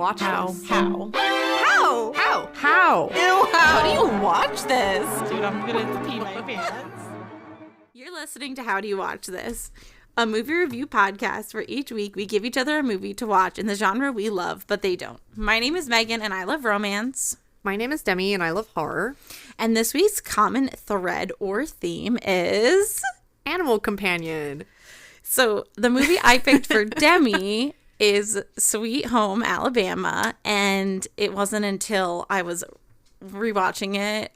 watch How? this. How? How? How? How? Ew, how do you watch this? Dude, I'm gonna pee my pants. You're listening to How Do You Watch This? A movie review podcast where each week we give each other a movie to watch in the genre we love, but they don't. My name is Megan and I love romance. My name is Demi and I love horror. And this week's common thread or theme is... Animal Companion. So the movie I picked for Demi is Sweet Home Alabama, and it wasn't until I was rewatching it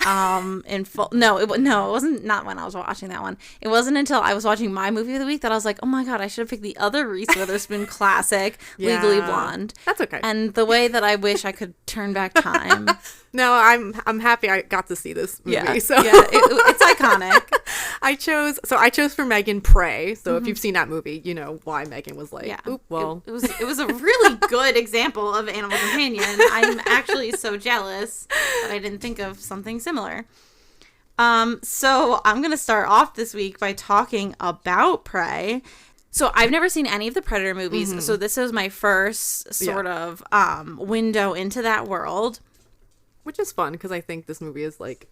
in full. It wasn't, not when I was watching that one. It wasn't until I was watching my movie of the week that I was like, oh my god, I should have picked the other Reese Witherspoon classic, Legally Blonde. That's okay. And the way that I wish I could turn back time. No, I'm happy I got to see this movie. Yeah, so it's iconic. I chose for Megan Prey. So if you've seen that movie, you know why Megan was like, oop, well. It was a really good example of Animal Companion. I'm actually so jealous that I didn't think of something similar. So I'm going to start off this week by talking about Prey. So I've never seen any of the Predator movies. So this is my first sort of window into that world. Which is fun because I think this movie is like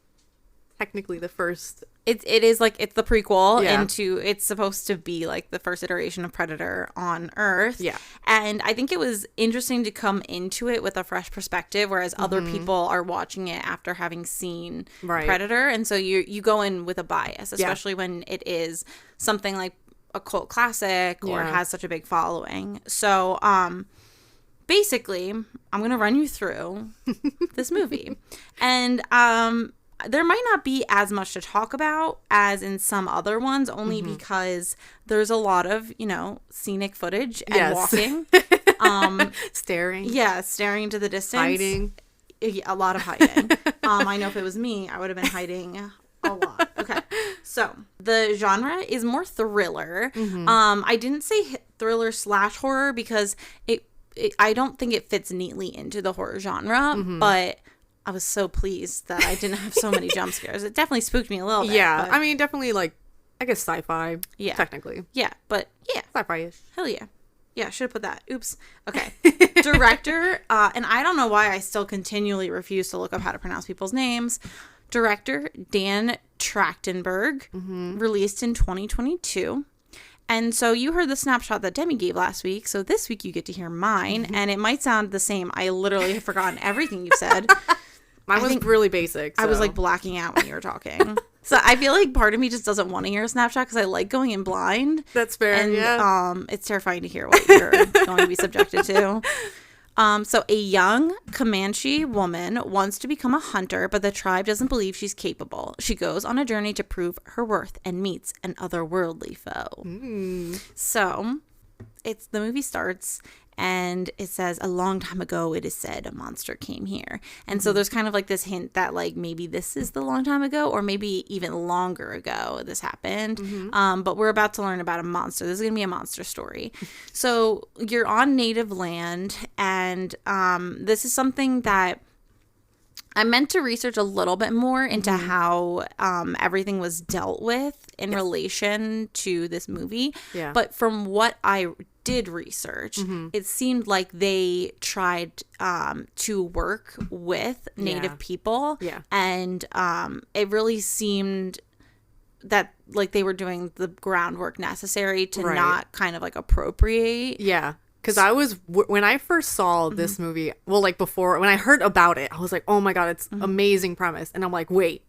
technically the first. It is like it's the prequel into, it's supposed to be like the first iteration of Predator on Earth. Yeah. And I think it was interesting to come into it with a fresh perspective, whereas other people are watching it after having seen Predator. And so you go in with a bias, especially when it is something like a cult classic or has such a big following. So, basically, I'm going to run you through this movie. And there might not be as much to talk about as in some other ones, only because there's a lot of, scenic footage and walking. Staring. Yeah, staring into the distance. Hiding. A lot of hiding. I know if it was me, I would have been hiding a lot. Okay. So, the genre is more thriller. I didn't say thriller / horror because I don't think it fits neatly into the horror genre, but I was so pleased that I didn't have so many jump scares. It definitely spooked me a little bit. Yeah, but, I mean, definitely like, I guess sci-fi, technically. Yeah, but yeah. Sci-fi-ish. Hell yeah. Yeah, should have put that. Oops. Okay. Director, and I don't know why I still continually refuse to look up how to pronounce people's names. Director Dan Trachtenberg, released in 2022. And so you heard the snapshot that Demi gave last week. So this week you get to hear mine. And it might sound the same. I literally have forgotten everything you've said. Mine was really basic. So. I was like blacking out when you were talking. So I feel like part of me just doesn't want to hear a snapshot because I like going in blind. That's fair. And it's terrifying to hear what you're going to be subjected to. So a young Comanche woman wants to become a hunter, but the tribe doesn't believe she's capable. She goes on a journey to prove her worth and meets an otherworldly foe. So the movie starts and it says, a long time ago, it is said a monster came here. And so there's kind of like this hint that like maybe this is the long time ago or maybe even longer ago this happened. But we're about to learn about a monster. This is going to be a monster story. So you're on native land and this is something that I meant to research a little bit more into how everything was dealt with in relation to this movie. Yeah. But from what I did research, it seemed like they tried to work with Native people. Yeah. And it really seemed that like they were doing the groundwork necessary to not kind of like appropriate. Yeah. Because when I first saw this movie, well, like before, when I heard about it, I was like, oh my God, it's amazing premise. And I'm like, wait,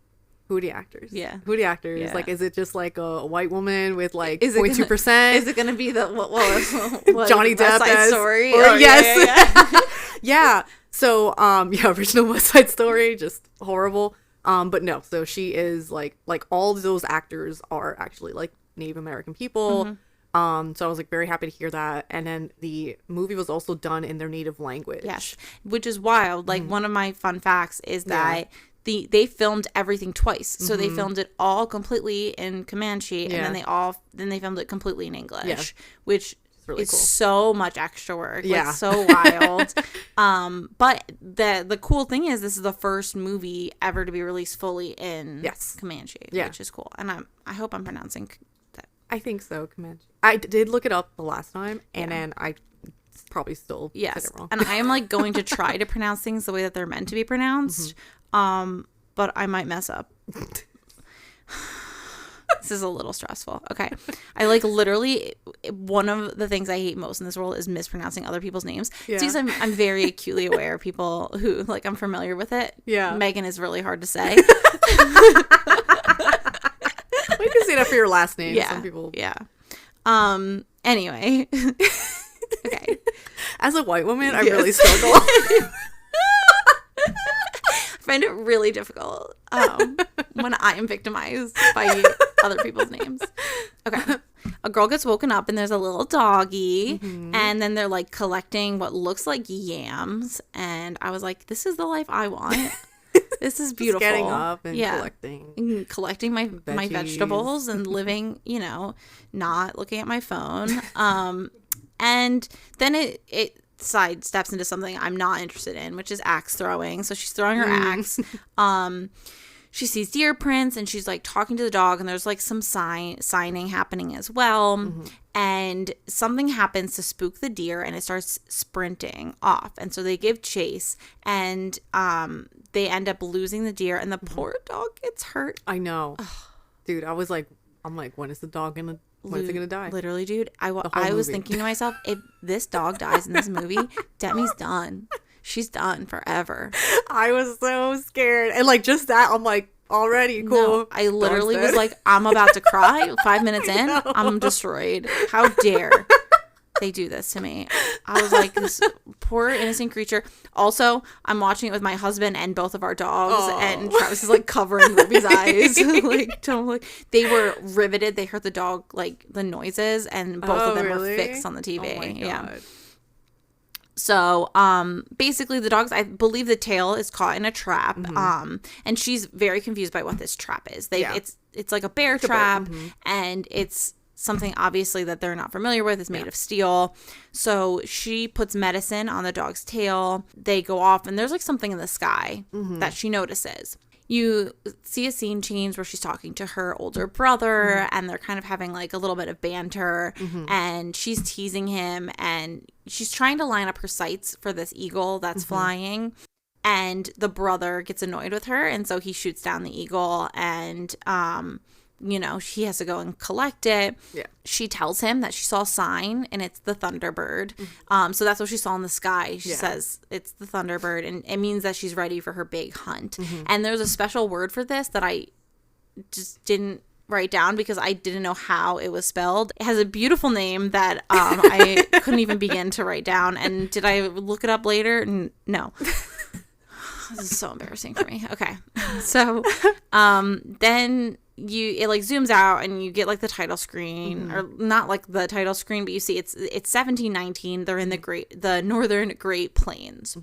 who are the actors? Yeah. Who are the actors? Yeah. Like, is it just like a white woman with like 0.2%? Is it going to be the, what Johnny Depp West Side Story? Or, yes. Yeah. So, original West Side Story, just horrible. But no, so she is like all of those actors are actually like Native American people. So I was like very happy to hear that. And then the movie was also done in their native language. Yes. Which is wild. Like one of my fun facts is that they filmed everything twice. So they filmed it all completely in Comanche and then they filmed it completely in English, which really it's cool. So much extra work. Yeah. Like, so wild. But the cool thing is this is the first movie ever to be released fully in Comanche, which is cool. And I hope I'm pronouncing that. I think so, Comanche. I did look it up the last time, and then I probably still said Yes. it wrong. And I am like going to try to pronounce things the way that they're meant to be pronounced. But I might mess up. This is a little stressful. Okay. I like literally, one of the things I hate most in this world is mispronouncing other people's names. Yeah. Because I'm very acutely aware of people who, like, I'm familiar with it. Yeah. Megan is really hard to say. Well, you can say that for your last name. Yeah. Some people. Yeah. Anyway. Okay. As a white woman, I really struggle. I find it really difficult when I am victimized by other people's names. Okay. A girl gets woken up and there's a little doggy, and then they're like collecting what looks like yams, and I was like, this is the life I want. This is beautiful. Just getting up and collecting. And collecting my vegetables and living, not looking at my phone. And then it sidesteps into something I'm not interested in, which is axe throwing. So she's throwing her axe. She sees deer prints and she's like talking to the dog, and there's like some signing happening as well. And something happens to spook the deer and it starts sprinting off. And so they give chase, and they end up losing the deer, and the poor dog gets hurt. I know. Dude, I'm like, when is the dog gonna die? Literally, dude. I was thinking to myself, if this dog dies in this movie, Demi's done. She's done forever. I was so scared. And like just that, I'm like, already cool. No, I literally was like, I'm about to cry. 5 minutes in, I'm destroyed. How dare they do this to me? I was like, this poor innocent creature. Also, I'm watching it with my husband and both of our dogs, and Travis is like covering Ruby's eyes. They were riveted. They heard the dog, like the noises, and both of them were fixed on the TV. Oh my God. Yeah. So, basically the dogs, I believe the tail is caught in a trap. And she's very confused by what this trap is. It's like a bear trap, and it's something obviously that they're not familiar with. It's made of steel. So she puts medicine on the dog's tail. They go off, and there's like something in the sky that she notices. You see a scene change where she's talking to her older brother, and they're kind of having like a little bit of banter, and she's teasing him, and she's trying to line up her sights for this eagle that's flying, and the brother gets annoyed with her, and so he shoots down the eagle, and she has to go and collect it. Yeah. She tells him that she saw a sign, and it's the Thunderbird. So that's what she saw in the sky. She says it's the Thunderbird, and it means that she's ready for her big hunt. And there's a special word for this that I just didn't write down because I didn't know how it was spelled. It has a beautiful name that I couldn't even begin to write down. And did I look it up later? No. This is so embarrassing for me. Okay. So then it like zooms out, and you get like the title screen, or not like the title screen, but you see it's 1719. They're in the northern Great Plains.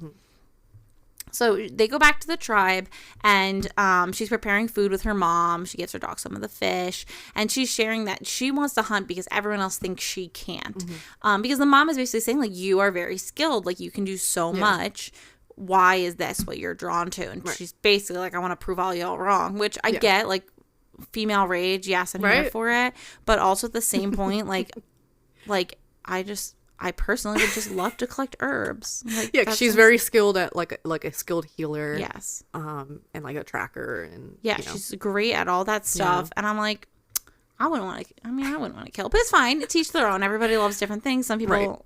So they go back to the tribe, and she's preparing food with her mom. She gets her dog some of the fish, and she's sharing that she wants to hunt because everyone else thinks she can't. Because the mom is basically saying, like, you are very skilled, like you can do so much. Why is this what you're drawn to? And she's basically like, I want to prove all y'all wrong, which I get, like, female rage. Yes, I'm here for it. But also at the same point, like I personally would just love to collect herbs. Like, yeah, she's very skilled at like a skilled healer. Yes. And like a tracker, and she's great at all that stuff. And I'm like, I wouldn't want to kill, but it's fine. Teach their own. Everybody loves different things. Some people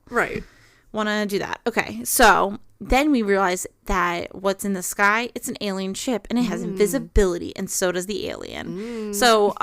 want to do that. Okay, so then we realize that what's in the sky, it's an alien ship, and it has invisibility, and so does the alien. So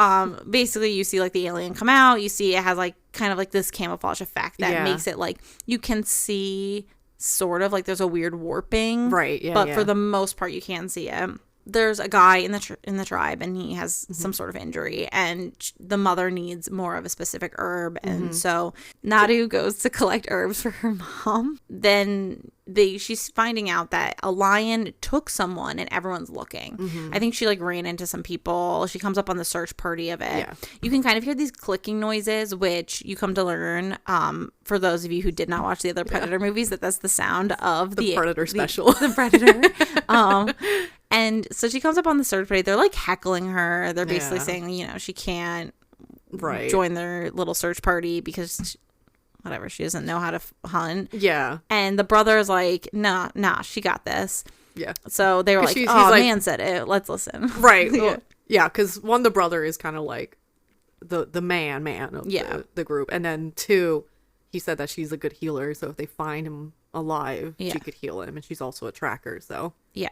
basically you see like the alien come out, you see it has like kind of like this camouflage effect that makes it like you can see sort of like there's a weird warping, but for the most part you can see it. There's a guy in the tribe, and he has some sort of injury, and the mother needs more of a specific herb, and so Nadu goes to collect herbs for her mom. Then she's finding out that a lion took someone, and everyone's looking. I think she like ran into some people. She comes up on the search party of it. You can kind of hear these clicking noises, which you come to learn, for those of you who did not watch the other Predator movies, that's the sound of the Predator special. The Predator. And so she comes up on the search party. They're like heckling her. They're basically saying, she can't join their little search party because whatever, she doesn't know how to hunt. Yeah. And the brother is like, nah, she got this. Yeah. So they were like, he's oh, like, man said it. Let's listen. Right. Yeah, because one, the brother is kind of like the man of the group. And then two, he said that she's a good healer. So if they find him alive, she could heal him. And she's also a tracker. So yeah.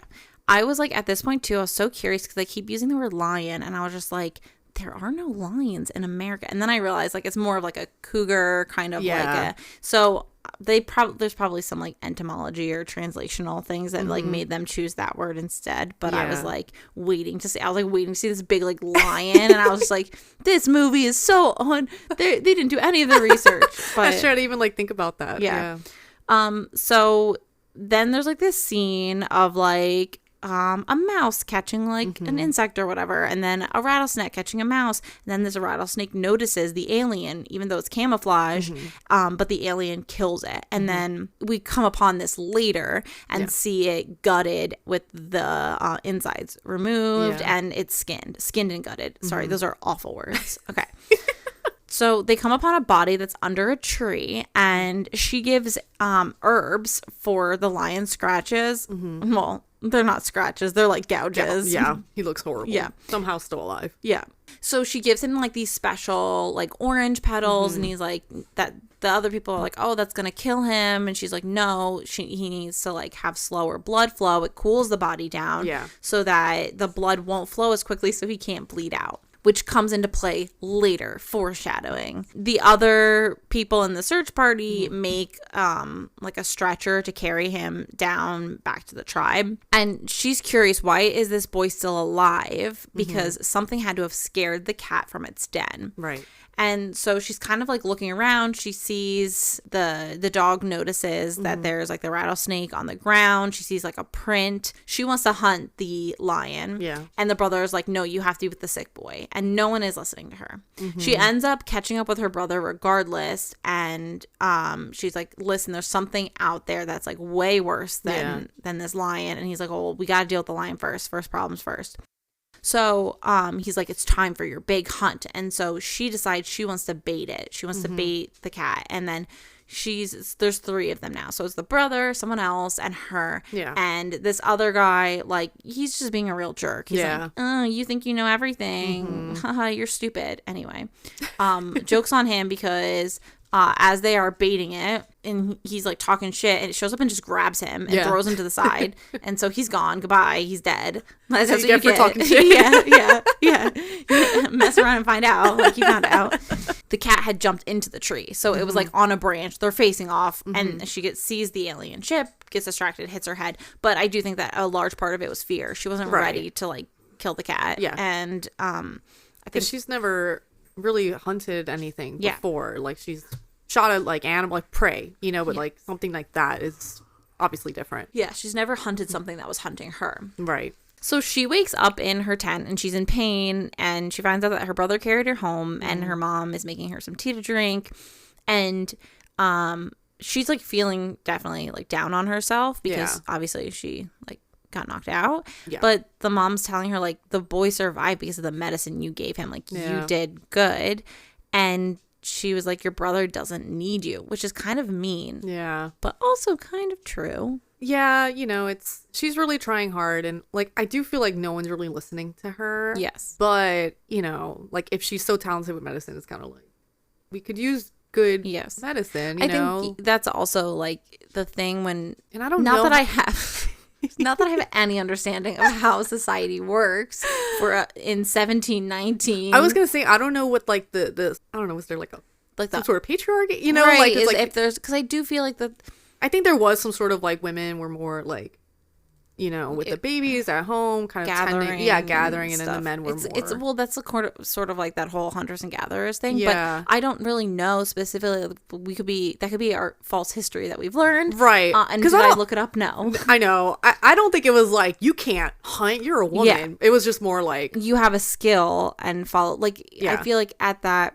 I was like, at this point too, I was so curious because they keep using the word lion. And I was just like, there are no lions in America. And then I realized like it's more of like a cougar kind of like a, so there's probably some like etymology or translational things that like made them choose that word instead. But I was like waiting to see this big like lion, and I was just like, this movie is so on. They didn't do any of the research. But I should even like think about that. Yeah. So then there's like this scene of like a mouse catching like an insect or whatever, and then a rattlesnake catching a mouse, and then this rattlesnake notices the alien even though it's camouflage, but the alien kills it, and then we come upon this later and see it gutted with the insides removed, and it's skinned and gutted. Sorry, those are awful words. Okay. So they come upon a body that's under a tree, and she gives herbs for the lion scratches. Well, they're not scratches. They're like gouges. Yeah. He looks horrible. Yeah. Somehow still alive. Yeah. So she gives him like these special like orange petals, and he's like, that the other people are like, oh, that's going to kill him. And she's like, no, he needs to like have slower blood flow. It cools the body down so that the blood won't flow as quickly so he can't bleed out, which comes into play later, foreshadowing. The other people in the search party make like a stretcher to carry him down back to the tribe. And she's curious, why is this boy still alive? Because something had to have scared the cat from its den. Right. And so she's kind of like looking around. She sees the dog notices that there's like the rattlesnake on the ground. She sees like a print. She wants to hunt the lion. Yeah. And the brother is like, no, you have to be with the sick boy. And no one is listening to her. She ends up catching up with her brother regardless. And she's like, listen, there's something out there that's like way worse than this lion. And he's like, oh, well, we got to deal with the lion first. First problems first. So he's like, it's time for your big hunt. And so she decides she wants to bait it. She wants to bait the cat. And then there's three of them now. So it's the brother, someone else, and her. Yeah. And this other guy, like, he's just being a real jerk. He's like, oh, you think you know everything. Haha, you're stupid. Anyway, joke's on him because as they are baiting it, and he's like talking shit, and it shows up and just grabs him and throws him to the side, and so he's gone. Goodbye. He's dead. That's what you get for talking shit. yeah. Mess around and find out. Like, you found out. The cat had jumped into the tree, so it was like on a branch. They're facing off, and she sees the alien ship, gets distracted, hits her head. But I do think that a large part of it was fear. She wasn't ready to like kill the cat. Yeah, and I think she's never really hunted anything before. Like, she's shot at like animal, like prey, you know, but like something like that is obviously different. Yeah, she's never hunted something that was hunting her. Right. So she wakes up in her tent and she's in pain, and she finds out that her brother carried her home and her mom is making her some tea to drink, and she's like feeling definitely like down on herself because obviously she like got knocked out. Yeah. But the mom's telling her like, the boy survived because of the medicine you gave him. Like, you did good. And she was like, your brother doesn't need you, which is kind of mean. Yeah. But also kind of true. Yeah, you know, she's really trying hard, and like, I do feel like no one's really listening to her. Yes. But, you know, like, if she's so talented with medicine, it's kind of like, we could use good medicine, you know? Think that's also like the thing when, and I don't know. Not that I have any understanding of how society works in 1719. I was gonna say, I don't know what like the I don't know, was there like some sort of patriarchy, you know, right, like, it's like if there's, because I do feel like I think there was some sort of like women were more like, you know, with the babies at home, kind of gathering, and then the men were more. Well, that's sort of like that whole hunters and gatherers thing. Yeah. But I don't really know specifically. That could be our false history that we've learned, right? And did I look it up? No, I know. I don't think it was like, you can't hunt. You're a woman. Yeah. It was just more like, you have a skill and follow. Like, I feel like at that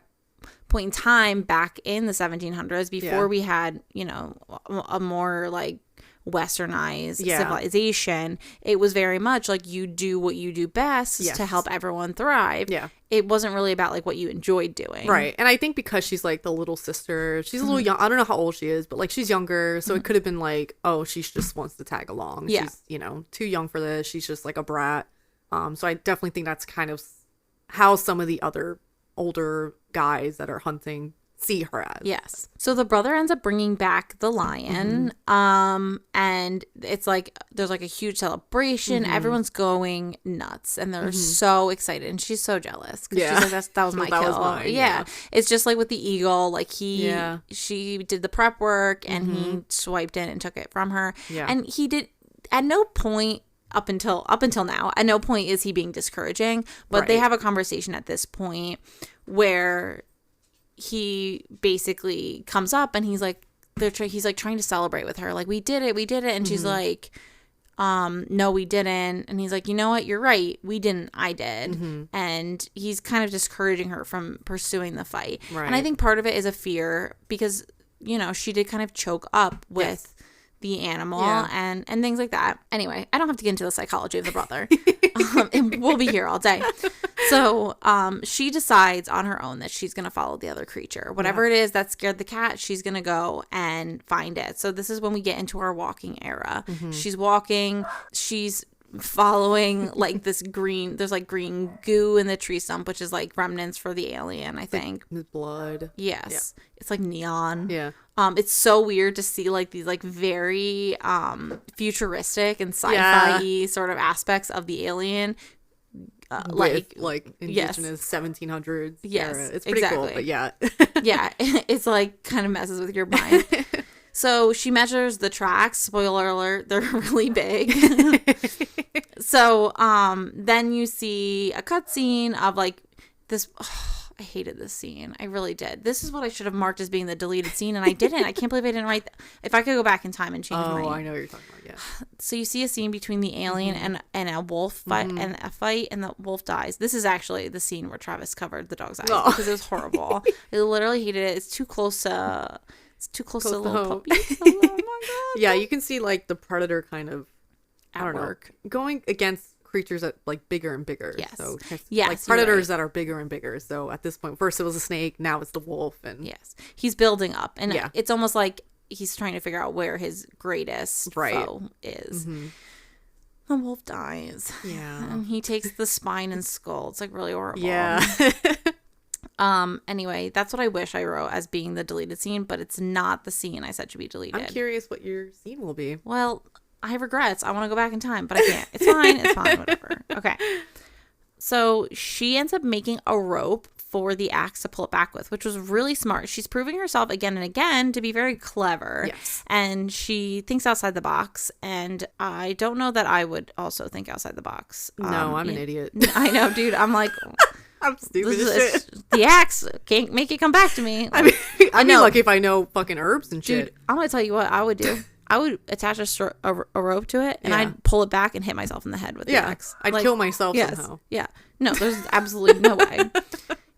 point in time back in the 1700s, before we had, you know, a more like westernized civilization, it was very much like you do what you do best to help everyone thrive. Yeah. It wasn't really about like what you enjoyed doing. Right. And I think because she's like the little sister, she's a little young. I don't know how old she is, but like she's younger. So it could have been like, oh, she just wants to tag along. Yeah. She's, you know, too young for this. She's just like a brat. So I definitely think that's kind of how some of the other older guys that are hunting see her as. Yes. So the brother ends up bringing back the lion. And it's like there's like a huge celebration. Everyone's going nuts and they're so excited, and she's so jealous because she's like, that was my kill. Was mine, yeah. It's just like with the eagle, like she did the prep work and he swiped in and took it from her. And he did at no point up until now, at no point is he being discouraging, but they have a conversation at this point where he basically comes up and he's like he's like trying to celebrate with her, like, we did it, and she's like, no, we didn't. And he's like, you know what, you're right, we didn't, I did. And he's kind of discouraging her from pursuing the fight. And I think part of it is a fear because, you know, she did kind of choke up with the animal and things like that. Anyway, I don't have to get into the psychology of the brother. And we'll be here all day. So she decides on her own that she's going to follow the other creature. Whatever it is that scared the cat, she's going to go and find it. So this is when we get into our walking era. She's walking. She's following like this green, there's like green goo in the tree stump, which is like remnants for the alien, I think. With blood. Yes. It's like neon. Yeah. It's so weird to see like these like very futuristic and sci-fi sort of aspects of the alien. Like indigenous 1700s era. It's pretty cool, but yeah. It's like kind of messes with your mind. So she measures the tracks. Spoiler alert, they're really big. So then you see a cutscene of like this. I hated this scene. I really did. This is what I should have marked as being the deleted scene, and I didn't. I can't believe I didn't write if I could go back in time and change my... Oh, I know what you're talking about, yeah. So you see a scene between the alien and a wolf fight, and a fight, and the wolf dies. This is actually the scene where Travis covered the dog's eyes because it was horrible. I literally hated it. It's too close to... It's too close to little puppies. Oh my god. Yeah, you can see like the predator kind of going against creatures that like bigger and bigger. Yes. So like predators that are bigger and bigger. So at this point, first it was a snake, now it's the wolf, and he's building up, and it's almost like he's trying to figure out where his greatest foe is. The wolf dies. Yeah. And he takes the spine and skull. It's like really horrible. Yeah. Anyway, that's what I wish I wrote as being the deleted scene, but it's not the scene I said should be deleted. I'm curious what your scene will be. Well, I have regrets. I want to go back in time, but I can't. It's fine. It's fine. Whatever. Okay. So she ends up making a rope for the axe to pull it back with, which was really smart. She's proving herself again and again to be very clever. Yes. And she thinks outside the box. And I don't know that I would also think outside the box. No, I'm an idiot. I know, dude. I'm like... I'm stupid as shit. The axe can't make it come back to me. I mean, like if I know fucking herbs and shit. Dude, I'm going to tell you what I would do. I would attach a rope to it, and I'd pull it back and hit myself in the head with the axe. I'd kill myself somehow. Yeah. No, there's absolutely no way.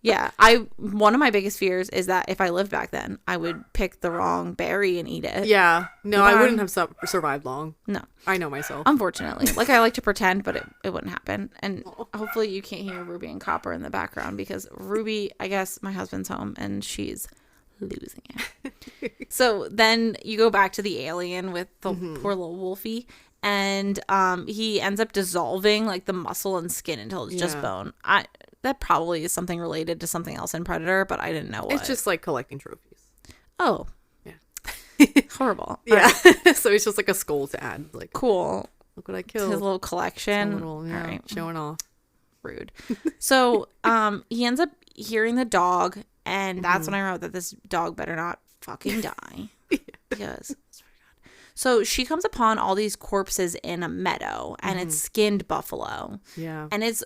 Yeah. One of my biggest fears is that if I lived back then, I would pick the wrong berry and eat it. Yeah. No, I wouldn't have survived long. No. I know myself. Unfortunately. Like, I like to pretend, but it wouldn't happen. And hopefully you can't hear Ruby and Copper in the background, because Ruby, I guess my husband's home, and she's losing it. So then you go back to the alien with the poor little wolfie, and he ends up dissolving like the muscle and skin until it's just bone. That probably is something related to something else in Predator, but I didn't know what. It's just like collecting trophies. Oh. Yeah. Horrible. Yeah. Right. So it's just like a skull to add. Like, cool. Look what I killed. His little collection. All right. Showing off. Rude. So he ends up hearing the dog, and that's when I wrote that this dog better not fucking die. Because so she comes upon all these corpses in a meadow, and it's skinned buffalo. Yeah. And it's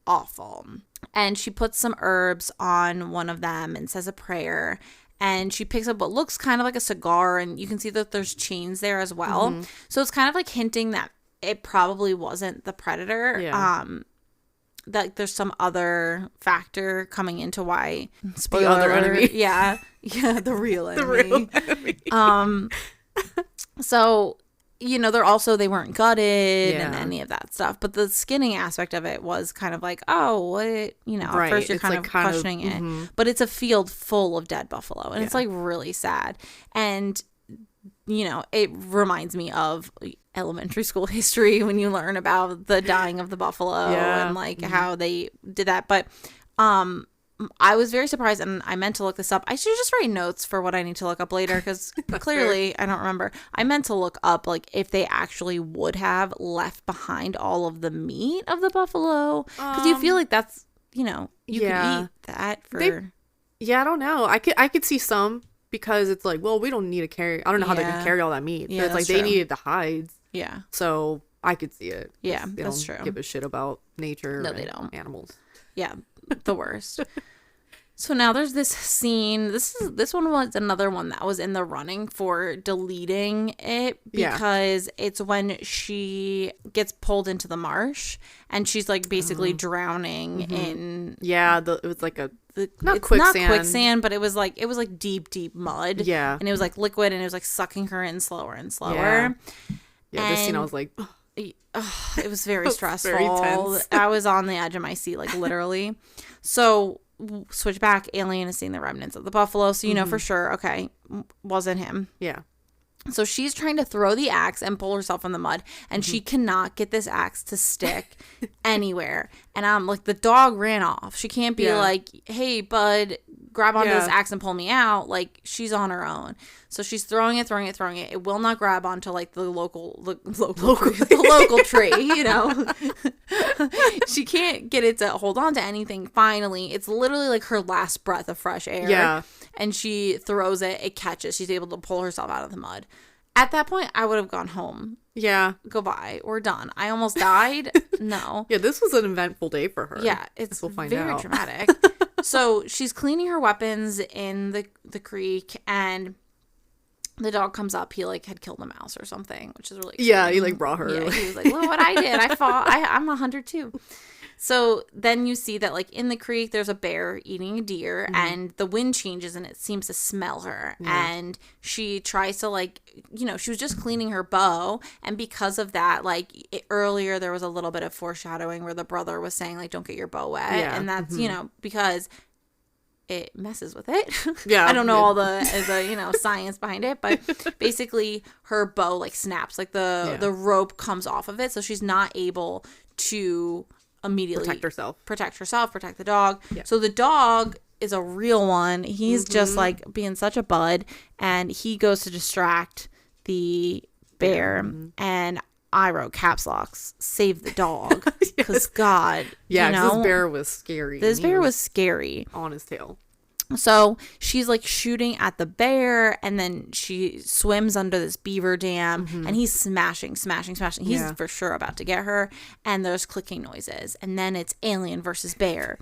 awful. And she puts some herbs on one of them and says a prayer, and she picks up what looks kind of like a cigar, and you can see that there's chains there as well. So it's kind of like hinting that it probably wasn't the predator. that there's some other factor coming into why spoiler other alert, enemy. yeah, the real enemy. The real enemy. So, you know, they weren't gutted and Yeah. any of that stuff. But the skinning aspect of it was kind of like, oh, what, you know, Right. at first you're It's kind like of questioning it. But it's a field full of dead buffalo. And it's like really sad. And, you know, it reminds me of elementary school history when you learn about the dying of the buffalo and like how they did that. But, I was very surprised, and I meant to look this up. I should just write notes for what I need to look up later, because clearly I don't remember. I meant to look up like if they actually would have left behind all of the meat of the buffalo, because you feel like that's, you know, you could eat that for. Yeah, I don't know. I could see some, because it's like, well, we don't need to carry. I don't know how they can carry all that meat. Yeah, But it's like they needed the hides. Yeah. So I could see it. Yeah, They that's don't true. give a shit about nature. No, they and don't. Animals. Yeah, the worst. So now there's this scene. This one was another one that was in the running for deleting it, because it's when she gets pulled into the marsh and she's like basically drowning in. Yeah, it was like It's not not quicksand, but it was like deep mud. Yeah. And it was like liquid, and it was like sucking her in slower and slower. Yeah, this scene I And- was like, It was very stressful. very tense. I was on the edge of my seat, like literally. So switch back. Alien is seeing the remnants of the buffalo, so you know for sure. Okay, wasn't him. yeah. So she's trying to throw the axe and pull herself in the mud, and she cannot get this axe to stick anywhere. And I'm like, the dog ran off. She can't be like, hey, bud, grab onto this axe and pull me out. Like, she's on her own. So she's throwing it. It will not grab onto like the local tree, you know. She can't get it to hold on to anything. Finally, it's literally like her last breath of fresh air. Yeah. And she throws it. It catches. She's able to pull herself out of the mud. At that point, I would have gone home. Yeah. Goodbye. We're done. I almost died. No. Yeah, this was an eventful day for her. Yeah, it's we'll find very out. dramatic. So she's cleaning her weapons in the creek, and the dog comes up. He like had killed a mouse or something, which is really Yeah, exciting. he like brought her. Yeah, he was like, look what I did. I fought. I'm a hunter too. So then you see that like in the creek, there's a bear eating a deer, and the wind changes and it seems to smell her. And she tries to like, you know, she was just cleaning her bow. And because of that, like earlier, there was a little bit of foreshadowing where the brother was saying like, don't get your bow wet. Yeah. And that's, you know, because it messes with it. Yeah. I don't know all the you know, science behind it, but basically her bow like snaps, like the rope comes off of it. So she's not able to immediately protect herself, protect the dog. Yeah. So the dog is a real one. He's just like being such a bud, and he goes to distract the bear. And I wrote caps locks, save the dog, because God, Yeah, you know, this bear was scary. this bear was scary. on his tail. So she's like shooting at the bear, and then she swims under this beaver dam, and he's smashing. He's for sure about to get her, and there's clicking noises, and then it's alien versus bear,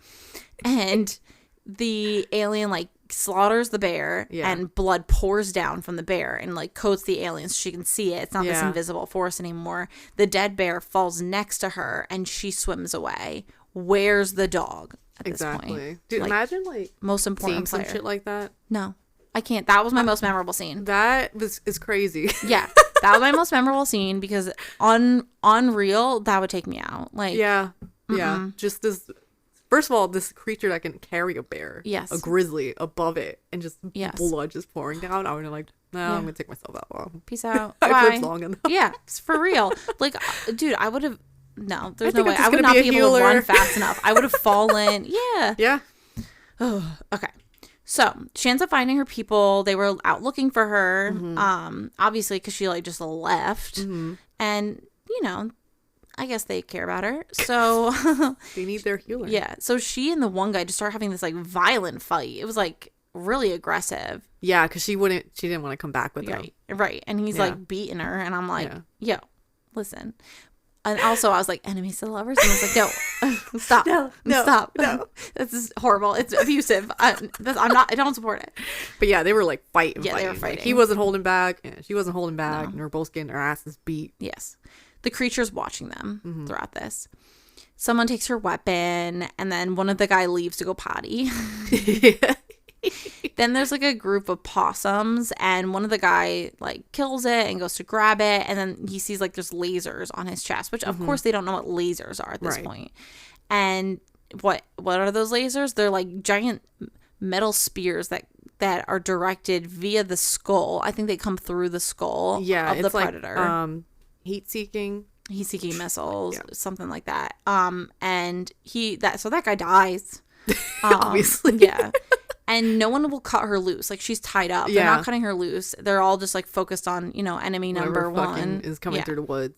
and the alien like slaughters the bear, and blood pours down from the bear and like coats the alien so she can see it. It's not this invisible force anymore. The dead bear falls next to her, and she swims away. Where's the dog? At this point. Dude, like, imagine like most important seeing player. some shit like that. No, I can't. That was my most memorable scene. That is crazy. Yeah, that was my most memorable scene, because unreal, that would take me out. Like, yeah. Just this. First of all, this creature that can carry a bear, Yes. a grizzly above it, and just Yes. blood just pouring down. I would have like, no, I'm gonna take myself out. Long. peace out. I've Bye. lived long enough. Yeah, it's for real. Like, dude, I would have. No, there's I no think way. I'm just I would gonna not be be a able to healer. run fast enough. I would have fallen. Yeah. Yeah. Oh, okay. So she ends up finding her people. They were out looking for her, obviously, because she like just left, and you know, I guess they care about her. So They need their healer. yeah. So she and the one guy just start having this like violent fight. It was like really aggressive. Yeah, because she didn't want to come back with them. Right. And he's Yeah. like beating her, and I'm like, Yeah. yo, listen. And also, I was like, enemies to lovers. And I was like, no, stop. No, Stop. no. This is horrible. It's abusive. I don't support it. But yeah, they were like fighting. Yeah, they were Like, fighting. he wasn't holding back, and she wasn't holding back, and they were both getting their asses beat. Yes. The creature's watching them throughout this. someone takes her weapon, and then one of the guy leaves to go potty. Yeah. Then there's like a group of possums, and one of the guy like kills it and goes to grab it, and then he sees like there's lasers on his chest, which of course they don't know what lasers are at this point. And what are those lasers? They're like giant metal spears that are directed via the skull. I think they come through the skull of the predator. Like, heat-seeking missiles, something like that. And that guy dies. Obviously. Yeah. And no one will cut her loose. Like, she's tied up. They're not cutting her loose. They're all just like focused on, enemy number one is coming through the woods.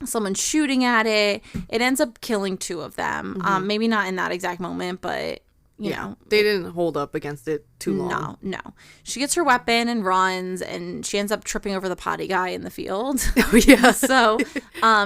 Someone's shooting at it. It ends up killing 2 of them. Maybe not in that exact moment, but you know, they didn't hold up against it too long. No. She gets her weapon and runs, and she ends up tripping over the potty guy in the field. Oh, yeah. So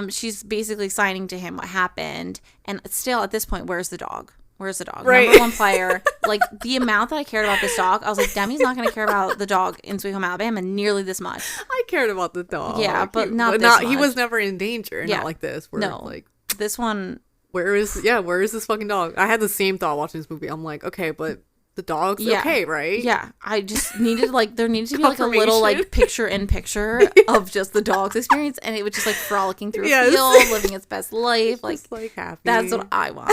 she's basically signing to him what happened. And still at this point, where's the dog? Where's the dog? Right. Number 1 player. Like, the amount that I cared about this dog, I was like, Demi's not going to care about the dog in Sweet Home Alabama nearly this much. I cared about the dog. Yeah, but not this much. He was never in danger. Yeah. Not like this. Where, no. Like, this one... where is this fucking dog? I had the same thought watching this movie. I'm like, okay, but the dog's okay, right? Yeah. I just needed, like, there needed to be, like, a little, like, picture-in-picture of just the dog's experience, and it was just, like, frolicking through a field, living its best life. Like, just, like, happy. That's what I want.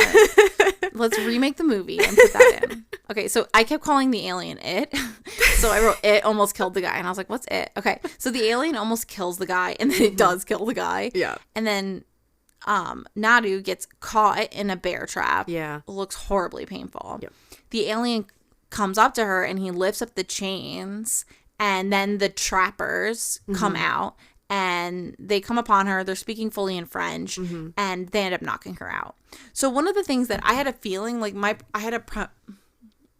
Let's remake the movie and put that in. Okay, so I kept calling the alien It. So I wrote It almost killed the guy, and I was like, what's It? Okay, so the alien almost kills the guy, and then it does kill the guy. Yeah. And then Nadu gets caught in a bear trap. Yeah. Looks horribly painful. Yep. The alien comes up to her and he lifts up the chains, and then the trappers come out and they come upon her. They're speaking fully in French, and they end up knocking her out. So one of the things that I had a feeling, like, I had a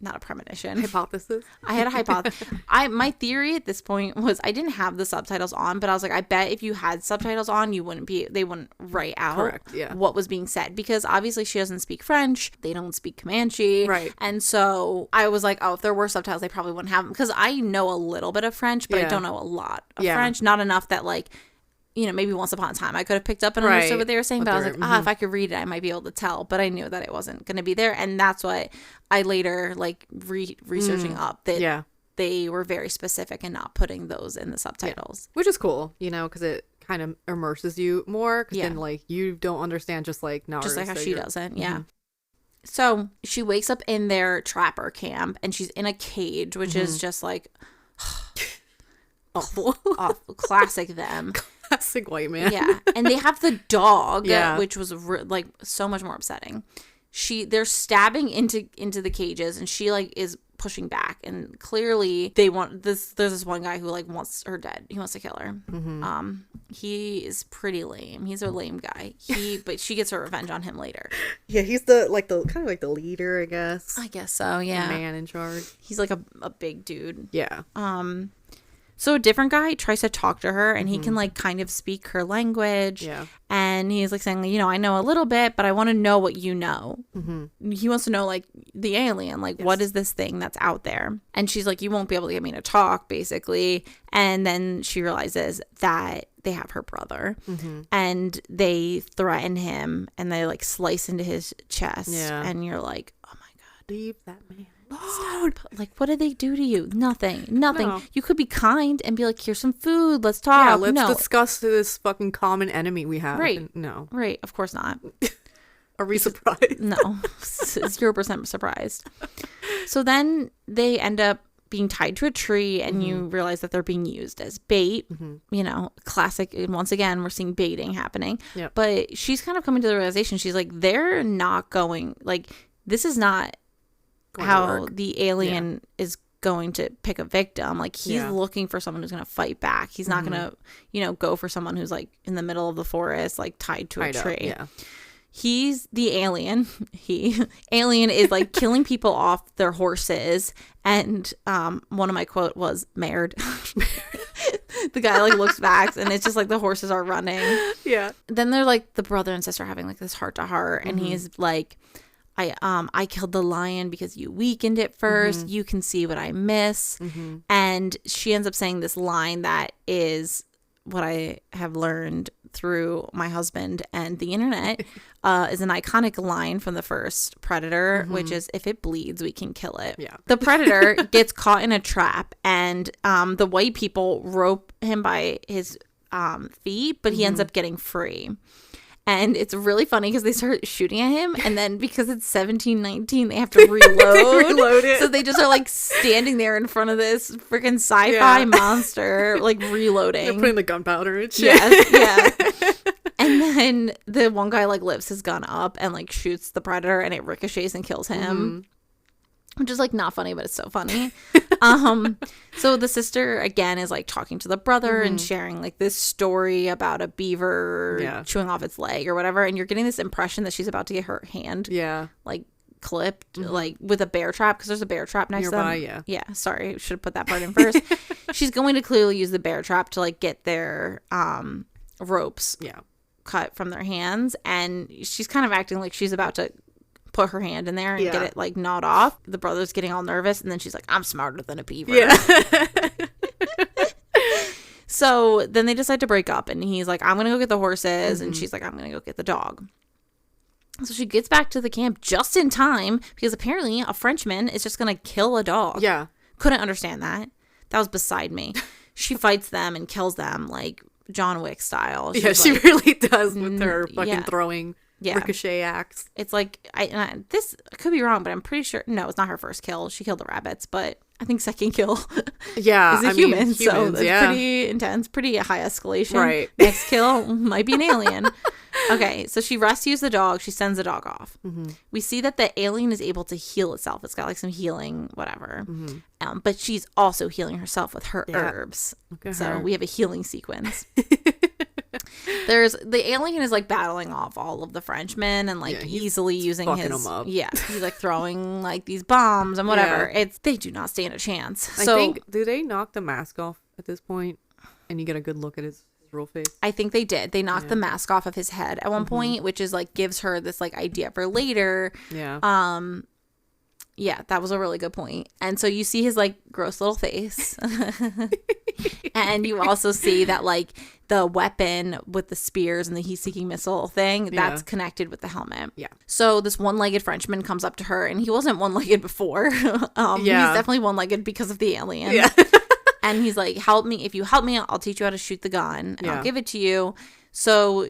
not a premonition. Hypothesis? I had a hypothesis. My theory at this point was I didn't have the subtitles on, but I was like, I bet if you had subtitles on, they wouldn't write out what was being said, because obviously she doesn't speak French. They don't speak Comanche. Right. And so I was like, oh, if there were subtitles, they probably wouldn't have them, because I know a little bit of French, but I don't know a lot of French. Not enough that, like, maybe once upon a time I could have picked up and understood what they were saying, but I was like, if I could read it, I might be able to tell. But I knew that it wasn't going to be there, and that's what I later, like, researching up, that they were very specific in not putting those in the subtitles. Which is cool, because it kind of immerses you more, because then, like, you don't understand just like Naruto. Just like how she doesn't, So she wakes up in their trapper camp, and she's in a cage, which is just like... awful. Classic them. Classic white man. Yeah. And they have the dog, which was like so much more upsetting. They're stabbing into the cages, and she, like, is pushing back, and clearly they want this. There's this one guy who, like, wants her dead. He wants to kill her. He is pretty lame. He's a lame guy. But she gets her revenge on him later. Yeah, he's the kind of like the leader, I guess. I guess so. Yeah. The man in charge. He's like a big dude. Yeah. So a different guy tries to talk to her, and he can, like, kind of speak her language. Yeah. And he's, like, saying, I know a little bit, but I want to know what you know. He wants to know, like, the alien, like, what is this thing that's out there? And she's like, you won't be able to get me to talk, basically. And then she realizes that they have her brother, and they threaten him, and they, like, slice into his chest. Yeah. And you're like, oh my God. Leave that man. Stop. Like, what did they do to you? Nothing. No. You could be kind and be like, here's some food, let's talk. Yeah, let's discuss this fucking common enemy we have. Right. And no. Right, of course not. Are we surprised? No. 0% surprised. So then they end up being tied to a tree, and you realize that they're being used as bait. Classic. And once again, we're seeing baiting happening. Yep. But she's kind of coming to the realization, she's like, they're not going, like, this is not how the alien is going to pick a victim. Like, he's looking for someone who's going to fight back. He's not going to go for someone who's, like, in the middle of the forest, like, tied to a tree. Yeah. He's the alien. Alien is, like, killing people off their horses. And one of my quote was "mared." The guy, like, looks back, and it's just like the horses are running. Yeah. Then they're, like, the brother and sister having, like, this heart to heart, and he's like, I killed the lion because you weakened it first. You can see what I miss. And she ends up saying this line that is what I have learned through my husband and the internet is an iconic line from the first Predator, which is, if it bleeds, we can kill it. Yeah. The Predator gets caught in a trap, and the white people rope him by his feet, but he ends up getting free. And it's really funny because they start shooting at him, and then because it's 1719, they have to reload it. So they just are like standing there in front of this freaking sci-fi monster, like reloading. They're putting the gunpowder and shit. Yes, yeah. And then the one guy like lifts his gun up and like shoots the Predator, and it ricochets and kills him. Which is like not funny, but it's so funny. So the sister again is like talking to the brother and sharing like this story about a beaver chewing off its leg or whatever, and you're getting this impression that she's about to get her hand like clipped like with a bear trap, because there's a bear trap next nearby. to them. Yeah, sorry, should have put that part in first. She's going to clearly use the bear trap to like get their ropes cut from their hands, and she's kind of acting like she's about to put her hand in there and get it like gnawed off. The brother's getting all nervous, and then she's like, I'm smarter than a beaver. So then they decide to break up, and he's like, I'm gonna go get the horses, and she's like, I'm gonna go get the dog. So she gets back to the camp just in time, because apparently a Frenchman is just gonna kill a dog. Couldn't understand that. That was beside me. She fights them and kills them like John Wick style. She's she like, really does with her fucking throwing ricochet axe. It's like, this could be wrong, but I'm pretty sure, no, it's not her first kill. She killed the rabbits, but I think second kill is a human. So it's pretty intense, pretty high escalation. Right. Next kill might be an alien. Okay, so she rescues the dog. She sends the dog off. We see that the alien is able to heal itself. It's got like some healing, whatever. But she's also healing herself with her herbs. So we have a healing sequence. The alien is like battling off all of the Frenchmen and like easily using his them up. He's like throwing like these bombs and whatever. They do not stand a chance. So I think, do they knock the mask off at this point and you get a good look at his real face? I think they did. They knocked the mask off of his head at one point, which is like gives her this like idea for later. Yeah, that was a really good point. And so you see his like gross little face. And you also see that like the weapon with the spears and the heat-seeking missile thing, that's connected with the helmet. So this one-legged Frenchman comes up to her, and he wasn't one-legged before. He's definitely one-legged because of the alien. And he's like, help me. If you help me, I'll teach you how to shoot the gun, and I'll give it to you. So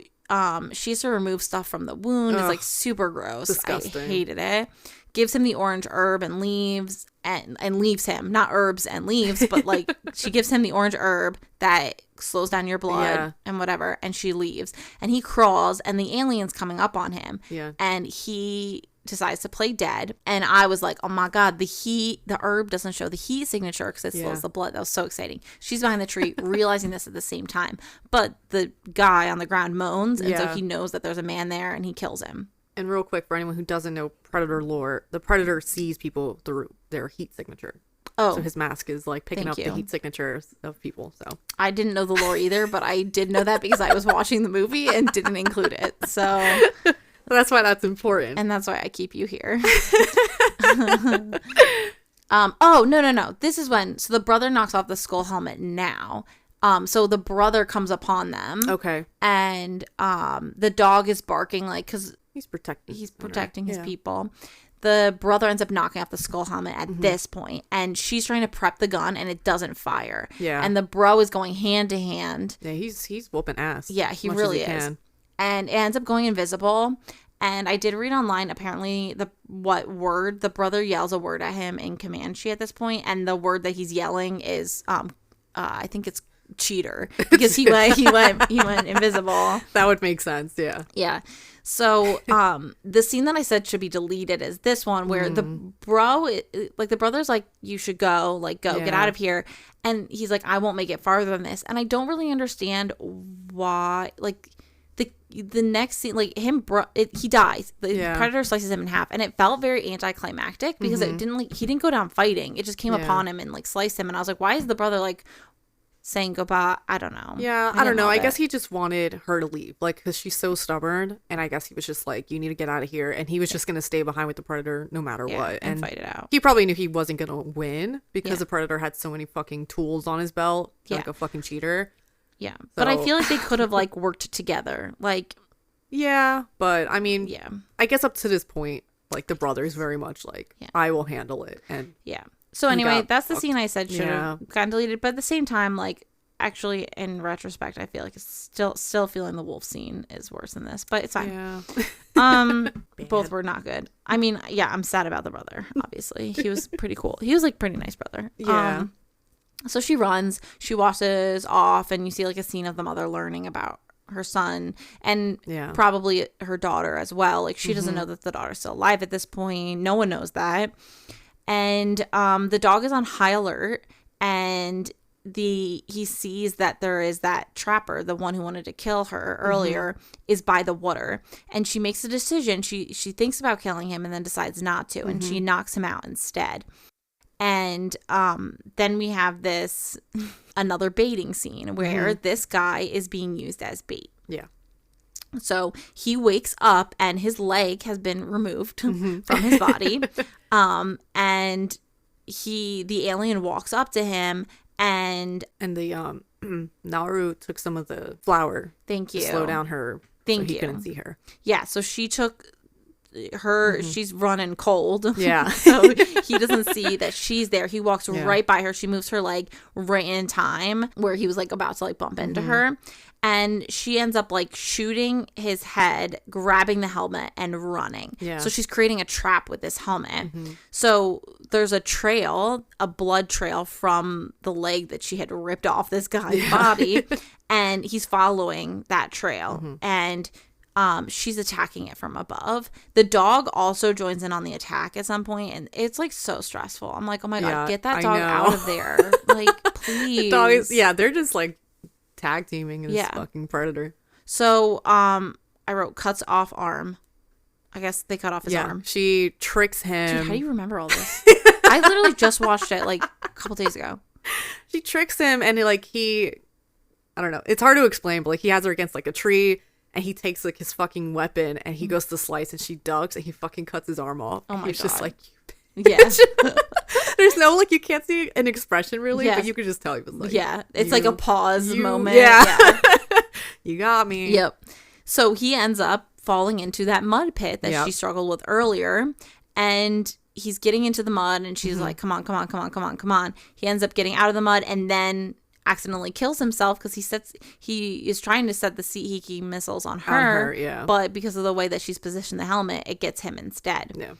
she has to remove stuff from the wound. It's like super gross. Disgusting. I hated it. Gives him the orange herb and leaves and leaves him, not herbs and leaves, but like she gives him the orange herb that slows down your blood and whatever, and she leaves, and he crawls, and the alien's coming up on him, and he decides to play dead. And I was like, oh my god, the herb doesn't show the heat signature because it slows the blood. That was so exciting. She's behind the tree realizing this at the same time, but the guy on the ground moans, and so he knows that there's a man there, and he kills him. And real quick, for anyone who doesn't know Predator lore, the Predator sees people through their heat signature. So his mask is like picking up the heat signatures of people. So I didn't know the lore either, but I did know that because I was watching the movie and didn't include it. So that's why that's important. And that's why I keep you here. Oh, no. This is when, so the brother knocks off the skull helmet now. So the brother comes upon them. Okay. And the dog is barking like, because he's protecting his people. The brother ends up knocking off the skull helmet at this point, and she's trying to prep the gun, and it doesn't fire. And the bro is going hand to hand. Yeah, he's whooping ass. Yeah, he really is. And it ends up going invisible. And I did read online, apparently, what word the brother yells a word at him in Comanche at this point, and the word that he's yelling is I think it's cheater, because he went invisible. That would make sense. Yeah. So the scene that I said should be deleted is this one where the bro, like the brother's like, you should go, like get out of here, and he's like, I won't make it farther than this. And I don't really understand why, like the next scene, like he dies. The Predator slices him in half, and it felt very anticlimactic because it didn't he didn't go down fighting. It just came upon him and like sliced him, and I was like, why is the brother like saying goodbye? I don't know. I don't know. I guess he just wanted her to leave, like, because she's so stubborn, and I guess he was just like, you need to get out of here, and he was just gonna stay behind with the Predator no matter what and fight it out. He probably knew he wasn't gonna win because the Predator had so many fucking tools on his belt, like a fucking cheater. Yeah. But I So- feel like they could have like worked together. Like, Yeah, but I mean, yeah. I guess up to this point, like the brother's very much like, Yeah. I will handle it. And Yeah. So anyway, got that's the fucked. scene I said should Yeah. have gotten deleted. But at the same time, like, actually, in retrospect, I feel like it's still feeling the wolf scene is worse than this. But it's fine. yeah. Both were not good. I mean, yeah, I'm sad about the brother, obviously. He was pretty cool. He was like pretty nice brother. Yeah. So she runs, she washes off, and you see like a scene of the mother learning about her son and Yeah. probably her daughter as well. Like she doesn't know that the daughter's still alive at this point. No one knows that. And the dog is on high alert, and he sees that there is that trapper, the one who wanted to kill her earlier, is by the water, and she makes a decision. She thinks about killing him and then decides not to, and she knocks him out instead. And then we have this another baiting scene where this guy is being used as bait. Yeah. So he wakes up and his leg has been removed from his body. And the alien walks up to him and And the Nauru took some of the flour thank you. to slow down her Thank so he you. couldn't see her. Yeah, so she took her she's running cold. Yeah. So he doesn't see that she's there. He walks right by her. She moves her leg right in time where he was like about to like bump into her. And she ends up like shooting his head, grabbing the helmet and running. Yeah. So she's creating a trap with this helmet. So there's a trail, a blood trail from the leg that she had ripped off this guy's body. And he's following that trail. And she's attacking it from above. The dog also joins in on the attack at some point, and it's like so stressful. I'm like, oh my God, get that I dog know. out of there. Like, please. Dogs, they're just like tag teaming in this Yeah. fucking predator. So, I wrote cuts off arm. I guess they cut off his arm. She tricks him. Dude, how do you remember all this? I literally just watched it like a couple days ago. She tricks him, and he I don't know. It's hard to explain, but like he has her against like a tree, and he takes like his fucking weapon, and he goes to slice, and she ducks, and he fucking cuts his arm off. Oh my He's just God. like, Yeah. there's no like you can't see an expression really, Yeah. but you can just tell he was like, Yeah. It's like a pause moment. Yeah. You got me. Yep. So he ends up falling into that mud pit that she struggled with earlier. And he's getting into the mud and she's like, come on, come on, come on, come on, come on. He ends up getting out of the mud and then accidentally kills himself because he is trying to set the Seehiki missiles on her. Yeah. But because of the way that she's positioned the helmet, it gets him instead. Yeah.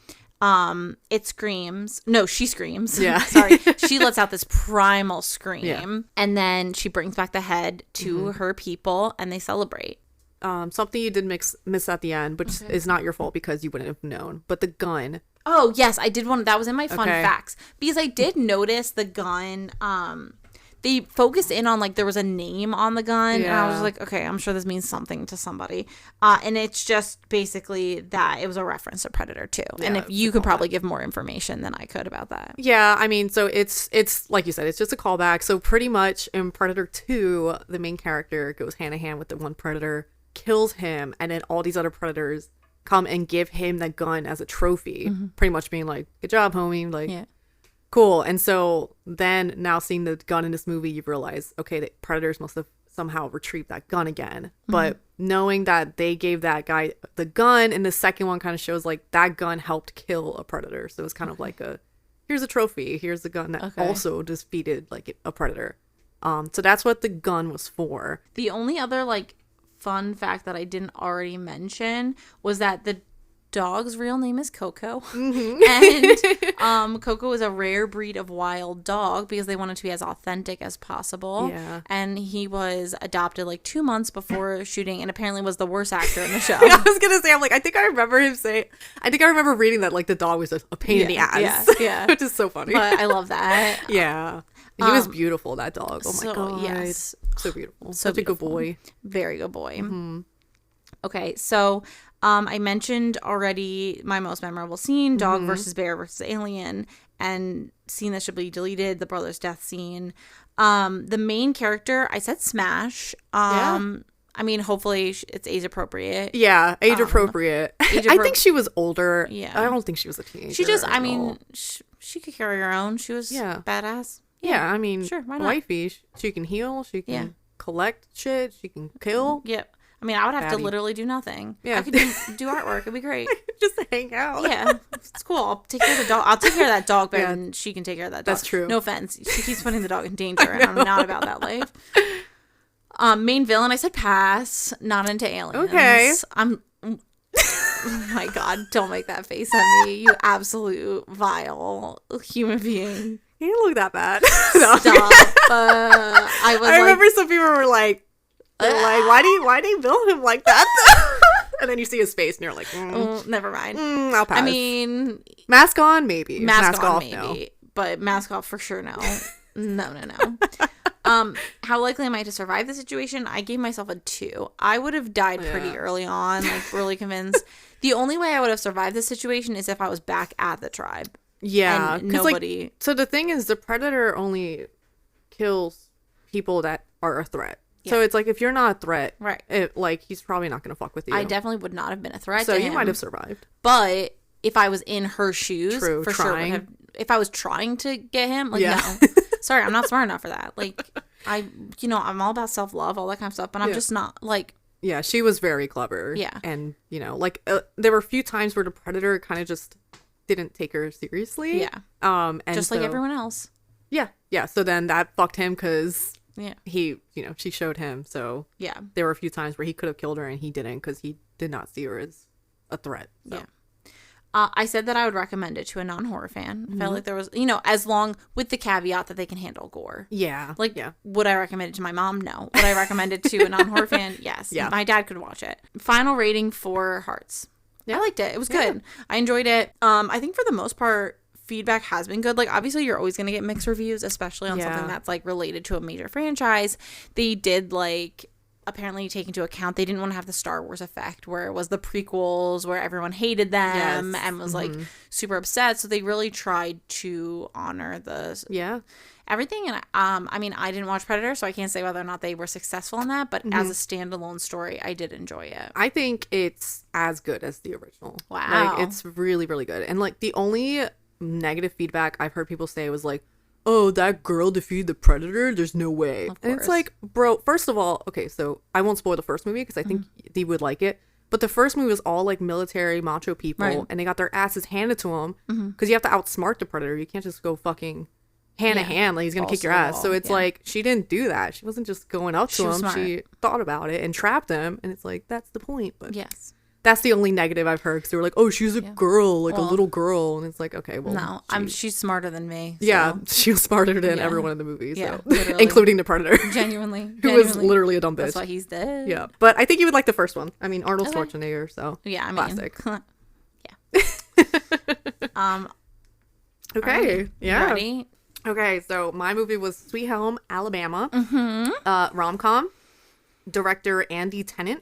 It screams. No, she screams. Yeah. Sorry. She lets out this primal scream. Yeah. And then she brings back the head to her people and they celebrate. Something you did miss at the end, which is not your fault because you wouldn't have known. But the gun. Oh, yes, I did that was in my fun Okay. facts. Because I did notice the gun, they focused in on, like, there was a name on the gun. And I was Yeah. like, okay, I'm sure this means something to somebody. And it's just basically that it was a reference to Predator 2. And if it's you a could probably give more information than I could about that. Yeah, I mean, so it's like you said, it's just a callback. So pretty much in Predator 2, the main character goes hand in hand with the one predator, kills him, and then all these other predators come and give him the gun as a trophy, pretty much being like, good job, homie, like, Yeah. cool. And so then now seeing the gun in this movie, you realize, okay, the predators must have somehow retrieved that gun again. But knowing that they gave that guy the gun, and the second one kind of shows like that gun helped kill a predator. So it's kind of like here's a trophy, here's the gun that also defeated like a predator. So that's what the gun was for. The only other, like, fun fact that I didn't already mention was that the dog's real name is Coco. And Coco is a rare breed of wild dog because they wanted to be as authentic as possible. Yeah. And he was adopted like 2 months before shooting and apparently was the worst actor in the show. I was gonna say, I'm like, I think I remember reading that like the dog was a pain in the ass. Yeah. Which is so funny. But I love that. Yeah. He was beautiful, that dog. Oh my so, god. yes. So beautiful. So Such a good boy. Very good boy. Okay, so I mentioned already my most memorable scene, dog versus bear versus alien, and scene that should be deleted, the brother's death scene. The main character, I said smash. I mean, hopefully it's age appropriate. Yeah, age appropriate. I think she was older. Yeah. I don't think she was a teenager. She just, at I mean, all. she could carry her own. She was Yeah. badass. Yeah, I mean, sure, why not? wifey, she can heal, she can collect shit. She can kill. Yep. I mean, I would have to Batty. literally do nothing. Yeah. I could do artwork. It'd be great. Just hang out. Yeah, it's cool. I'll take care of the dog. I'll take care of that dog better than she can take care of that dog. That's true. No offense. She keeps putting the dog in danger, and I'm not about that life. Main villain, I said pass. Not into aliens. Okay. Oh my God, don't make that face at me. You absolute vile human being. He didn't look that bad. No. Stop. I remember some people were like, why do you build him like that? And then you see his face and you're like, never mind. I'll pass. I mean, mask on, maybe. mask on, off, maybe. no. But mask off for sure, no. No. How likely am I to survive the situation? I gave myself a 2. I would have died pretty early on, like really convinced. The only way I would have survived this situation is if I was back at the tribe. Yeah. And nobody. Like, so the thing is, the predator only kills people that are a threat. Yeah. So it's like, if you're not a threat, right? He's probably not going to fuck with you. I definitely would not have been a threat so to you him. might have survived. But if I was in her shoes, True, for sure would have. If I was trying to get him, like, no. Sorry, I'm not smart enough for that. Like, I'm all about self-love, all that kind of stuff, but I'm just not, like... Yeah, she was very clever. Yeah. And, there were a few times where the predator kind of just didn't take her seriously. Yeah. And just like everyone else. Yeah. Yeah, so then that fucked him because... Yeah. He, she showed him, so... Yeah. There were a few times where he could have killed her and he didn't because he did not see her as a threat. So. Yeah. I said that I would recommend it to a non-horror fan. I felt like there was, as long with the caveat that they can handle gore. Yeah. Like, would I recommend it to my mom? No. Would I recommend it to a non-horror fan? Yes. Yeah. My dad could watch it. Final rating for Hearts. Yeah. I liked it. It was good. I enjoyed it. I think for the most part, feedback has been good. Like, obviously, you're always going to get mixed reviews, especially on something that's, like, related to a major franchise. They did, like... apparently take into account they didn't want to have the Star Wars effect where it was the prequels where everyone hated them and was like super upset, so they really tried to honor everything. And I mean, I didn't watch Predator, so I can't say whether or not they were successful in that, but as a standalone story, I did enjoy it. I think it's as good as the original. Wow. Like, it's really, really good. And like the only negative feedback I've heard people say was like, oh, that girl defeated the predator? There's no way. And it's like, bro, first of all, okay, so I won't spoil the first movie because I think they would like it. But the first movie was all like military macho people and they got their asses handed to them because you have to outsmart the predator. You can't just go fucking hand to hand like he's going to kick your ass. So it's like, she didn't do that. She wasn't just going up to him. Smart. She thought about it and trapped him. And it's like, that's the point. But yes. That's the only negative I've heard because they were like, oh, she's a girl, like a little girl. And it's like, okay, well. No, she's smarter than me. So. Yeah, she was smarter than everyone in the movie. Yeah, so. Including the predator. Genuinely. Who was literally a dumb bitch. That's why he's dead. Yeah, but I think you would like the first one. I mean, Arnold Schwarzenegger, so. Yeah, I mean. Classic. Yeah. Okay, yeah. Ready? Okay, so my movie was Sweet Home, Alabama. Rom-com. Director Andy Tennant.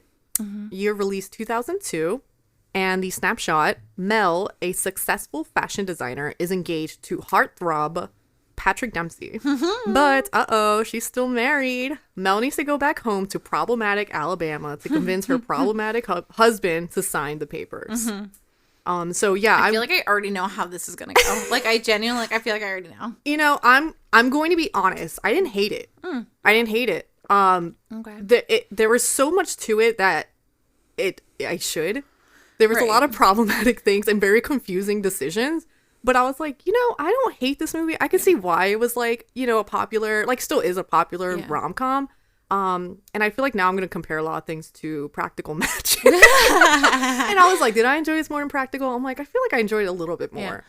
Year release 2002. And the snapshot, Mel, a successful fashion designer, is engaged to heartthrob Patrick Dempsey. But, she's still married. Mel needs to go back home to problematic Alabama to convince her problematic husband to sign the papers. So yeah, I feel like I already know how this is gonna go. Like, I genuinely, I feel like I already know. I'm going to be honest. I didn't hate it. I didn't hate it. Okay. There was so much to it that there was a lot of problematic things and very confusing decisions, but I was like, I don't hate this movie. I can see why it was like, a popular, like still is a popular rom-com. And I feel like now I'm going to compare a lot of things to Practical Magic. And I was like, did I enjoy this more than Practical? I'm like, I feel like I enjoyed it a little bit more.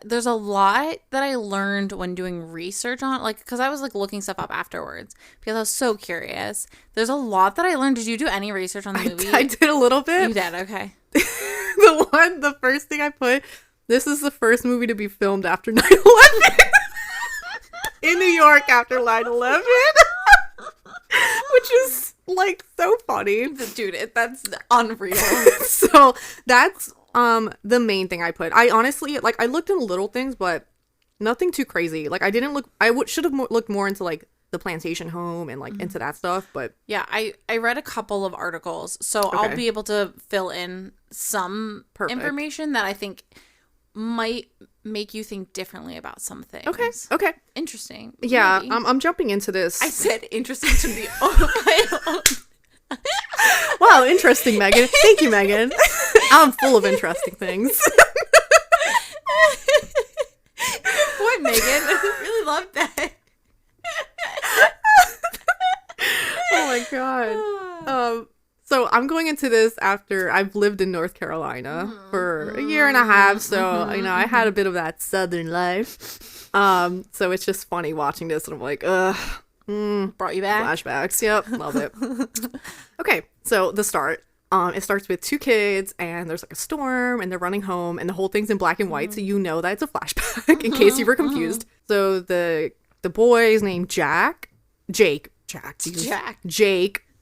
There's a lot that I learned when doing research on, like, because I was like looking stuff up afterwards because I was so curious. There's a lot that I learned. Did you do any research on the movie? I did a little bit. You did, okay. The first thing I put, this is the first movie to be filmed after 9/11 in New York after 9/11, which is like so funny, dude. That's unreal. So that's the main thing I put. I honestly, like, I looked into little things, but nothing too crazy. Like, I didn't look, should have looked more into like the plantation home and like into that stuff, but yeah, I read a couple of articles, so I'll be able to fill in some information that I think might make you think differently about some things. Okay. Interesting. Yeah, Maybe. I'm jumping into this. I said interesting to me. Oh, Wow, interesting, Megan. Thank you, Megan. I'm full of interesting things. boy, Megan. I really love that. Oh my god. So I'm going into this after I've lived in North Carolina for a year and a half, so you know I had a bit of that southern life. So it's just funny watching this, and I'm like, ugh. Brought you back. Flashbacks. Yep, love it. Okay, so the start. It starts with two kids, and there's like a storm, and they're running home, and the whole thing's in black and white, so you know that it's a flashback in case you were confused. So the boy is named Jake,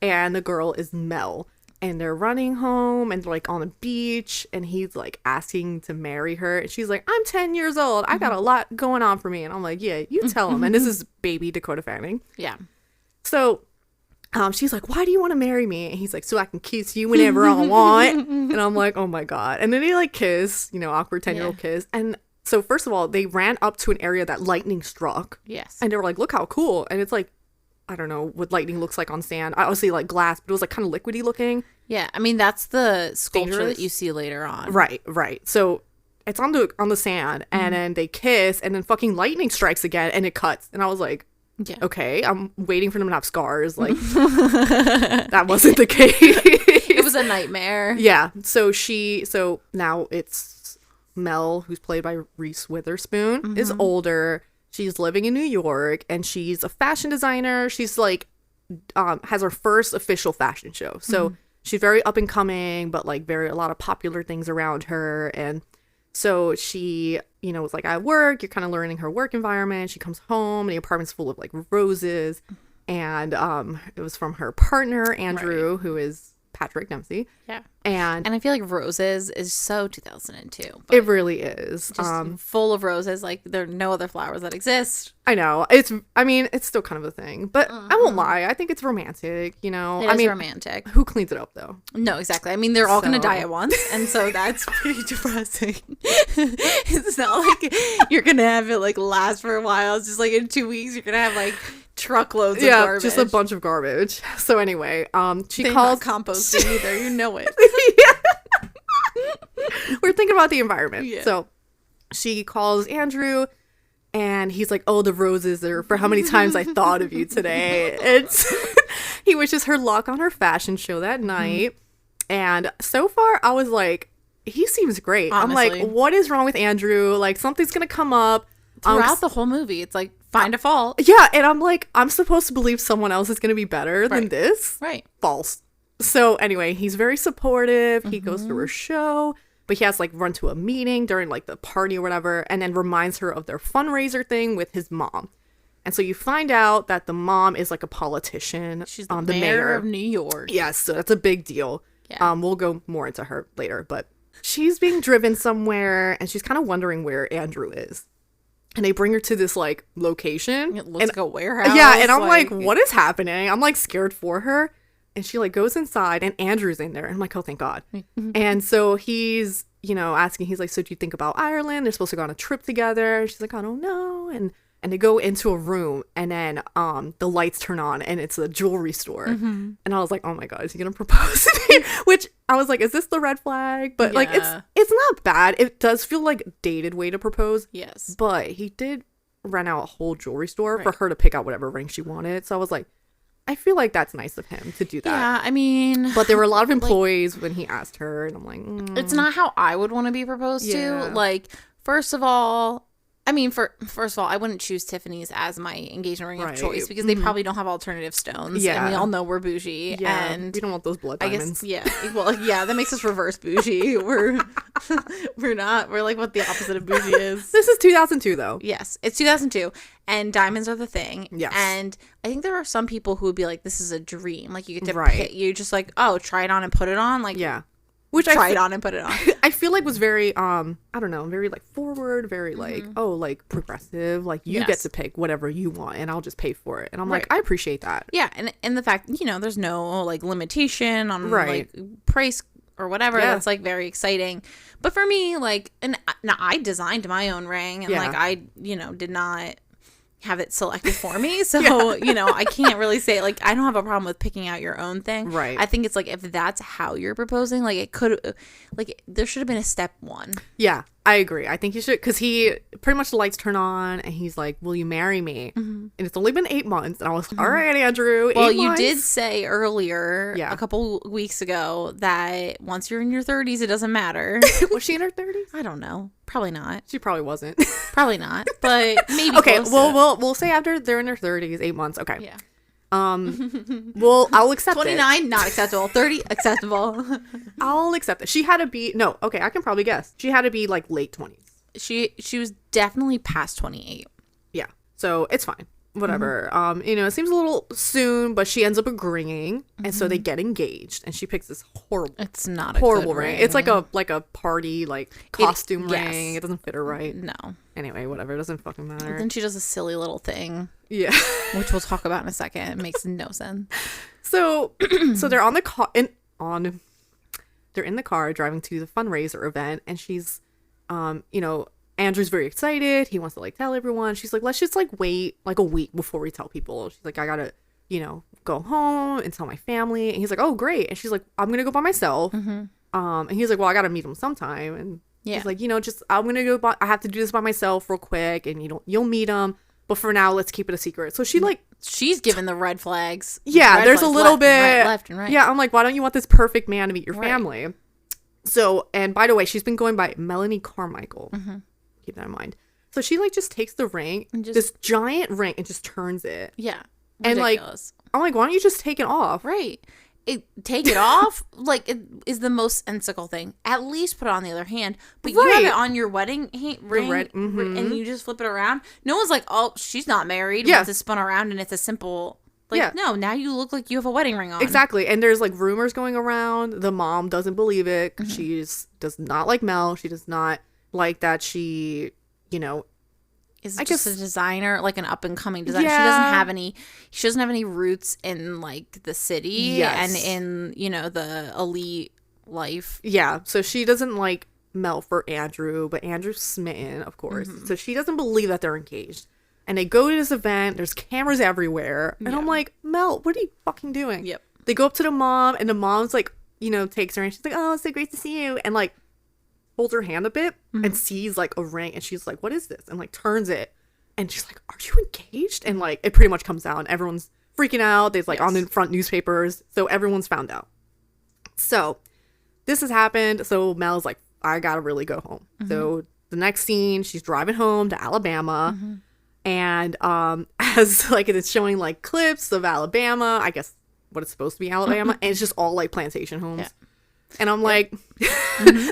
and the girl is Mel, and they're running home, and they're like on the beach, and he's like asking to marry her, and she's like, I'm 10 years old, I got a lot going on for me, and I'm like, yeah, you tell him. And this is baby Dakota Fanning. Yeah. So she's like, why do you want to marry me? And he's like, so I can kiss you whenever I want. And I'm like, oh my god. And then they like kiss, you know, awkward 10-year-old kiss. And so first of all, they ran up to an area that lightning struck. Yes. And they were like, look how cool. And it's like, I don't know what lightning looks like on sand. I would say like glass, but it was like kind of liquidy looking. Yeah, I mean that's the sculpture Dangerous. that you see later on. Right. So it's on the sand, and then they kiss, and then fucking lightning strikes again, and it cuts. And I was like, Yeah. okay, I'm waiting for them to have scars. Like that wasn't the case. It was a nightmare. Yeah. So now it's Mel, who's played by Reese Witherspoon, is older. She's living in New York, and she's a fashion designer. She's like, has her first official fashion show. So she's very up and coming, but like a lot of popular things around her. And so she, you know, was like at work, you're kind of learning her work environment. She comes home and the apartment's full of like roses. And it was from her partner, Andrew, who is Patrick Dempsey. Yeah. And I feel like roses is so 2002. it really is. Just full of roses. Like there are no other flowers that exist. I know. I mean, it's still kind of a thing, but I won't lie. I think it's romantic, you know. It I is mean, romantic. who cleans it up though? No, exactly. I mean, they're all going to So- die at once. And so that's pretty depressing. It's not like you're going to have it like last for a while. It's just like in 2 weeks, you're going to have like truckloads of garbage. Just a bunch of garbage. So anyway, she They're calls not composting either. You know it. We're thinking about the environment. Yeah. So she calls Andrew, and he's like, oh, the roses are for how many times I thought of you today. It's he wishes her luck on her fashion show that night. And so far I was like, he seems great. Honestly. I'm like, what is wrong with Andrew? Like something's gonna come up. Throughout the whole movie, it's like find a fault. Yeah, and I'm like, I'm supposed to believe someone else is gonna be better than Right. this. Right. False. So anyway, he's very supportive. He goes to her show, but he has to like run to a meeting during like the party or whatever, and then reminds her of their fundraiser thing with his mom. And so you find out that the mom is like a politician. She's the mayor of New York. Yes, so that's a big deal. Yeah. We'll go more into her later, but she's being driven somewhere, and she's kind of wondering where Andrew is. And they bring her to this like location. It looks like a warehouse. Yeah, and I'm like, what is happening? I'm like scared for her. And she like goes inside, and Andrew's in there. And I'm like, oh, thank God. And so he's, you know, asking, he's like, so do you think about Ireland? They're supposed to go on a trip together. And she's like, I don't know. And they go into a room, and then the lights turn on, and it's a jewelry store. And I was like, oh my God, is he gonna propose to me? Which I was like, is this the red flag? But like, Yeah. it's not bad. It does feel like a dated way to propose. Yes. But he did rent out a whole jewelry store for her to pick out whatever ring she wanted. So I was like, I feel like that's nice of him to do that. Yeah, I mean, But there were a lot of employees when he asked her, and I'm like, it's not how I would want to be proposed Yeah. to. Like, first of all, I mean, first of all, I wouldn't choose Tiffany's as my engagement ring of Right. choice because they probably don't have alternative stones. Yeah. And we all know we're bougie. yeah, And we don't want those blood I diamonds. guess, yeah. Well, yeah, that makes us reverse bougie. We're not. We're like what the opposite of bougie is. This is 2002 though. Yes, it's 2002, and diamonds are the thing. Yes. And I think there are some people who would be like, "This is a dream." Like you get to Right. pick, you just like, oh, try it on and put it on. Like, Yeah. Which try I it on and put it on. I feel like was very I don't know, very like forward, very like like progressive, like you get Yes. to pick whatever you want and I'll just pay for it. And I'm like, Right. I appreciate that. Yeah, and the fact, there's no like limitation on Right. like price or whatever. Yeah. That's like very exciting. But for me, like, and now I designed my own ring, and like I, did not have it selected for me. So, I can't really say, like, I don't have a problem with picking out your own thing. Right. I think it's like, if that's how you're proposing, like, it could, like, there should have been a step one. Yeah, I agree. I think you should, because he pretty much the lights turn on and he's like, will you marry me? And it's only been 8 months. And I was like, all right, Andrew. Well, 8 you months. did say earlier, Yeah. a couple weeks ago, that once you're in your 30s, it doesn't matter. Was she in her 30s? I don't know. Probably not. She probably wasn't. Probably not. But maybe. Okay, close to well, it. we'll say after they're in their 30s, 8 months. Okay. Yeah. Well, I'll accept 29, not acceptable. 30, acceptable. I'll accept it. She had to be, no, okay, I can probably guess. She had to be like late 20s. She was definitely past 28. Yeah. So it's fine. Whatever. It seems a little soon, but she ends up agreeing. And so they get engaged and she picks this horrible, It's not a horrible good ring. It's like a party, like costume yes. ring. It doesn't fit her right. No. Anyway, whatever. It doesn't fucking matter. Then she does a silly little thing, Yeah. which we'll talk about in a second. It makes no sense. So they're on the car they're in the car driving to the fundraiser event, and she's Andrew's very excited. He wants to like tell everyone. She's like, let's just like wait like a week before we tell people. She's like, I gotta go home and tell my family. And he's like, oh great. And she's like, I'm gonna go by myself. And he's like, well, I gotta meet him sometime. And he's like, just I'm gonna go I have to do this by myself real quick, and you'll meet him, but for now let's keep it a secret. So she like, she's given the red flags. yeah, Red there's a flags little left bit and right. Yeah, I'm like, why don't you want this perfect man to meet your Right. family? So, and by the way, she's been going by Melanie Carmichael. Keep that in mind. So she like just takes the ring, And just- this giant ring, and just turns it. Yeah. And like, Ridiculous. I'm like, why don't you just take it off? Right. Take it off, like, it is the most sensical thing. At least put it on the other hand. But you have Right. it on your wedding ring, and you just flip it around. No one's like, oh, she's not married. Yeah. Once it's spun around and it's a simple, like, Yeah. no, now you look like you have a wedding ring on. Exactly. And there's like rumors going around. The mom doesn't believe it. She does not like Mel. She does not like that she, Is I just guess- a designer, like an up and coming designer. Yeah. She doesn't have any roots in like the city Yes. and in, the elite life. yeah. So she doesn't like Mel for Andrew, but Andrew's smitten, of course. So she doesn't believe that they're engaged. And they go to this event. There's cameras everywhere. And I'm like, Mel, what are you fucking doing? Yep. They go up to the mom, and the mom's like, takes her, and she's like, oh, it's so great to see you. And like, holds her hand a bit and sees like a ring, and she's like, what is this? And like turns it, and she's like, are you engaged? And like, it pretty much comes out, and everyone's freaking out. There's like on the front newspapers. So everyone's found out. So this has happened. So Mel's like, I gotta really go home. So the next scene, she's driving home to Alabama. And as like it's showing like clips of Alabama, I guess what it's supposed to be Alabama, and it's just all like plantation homes. Yeah. And I'm like,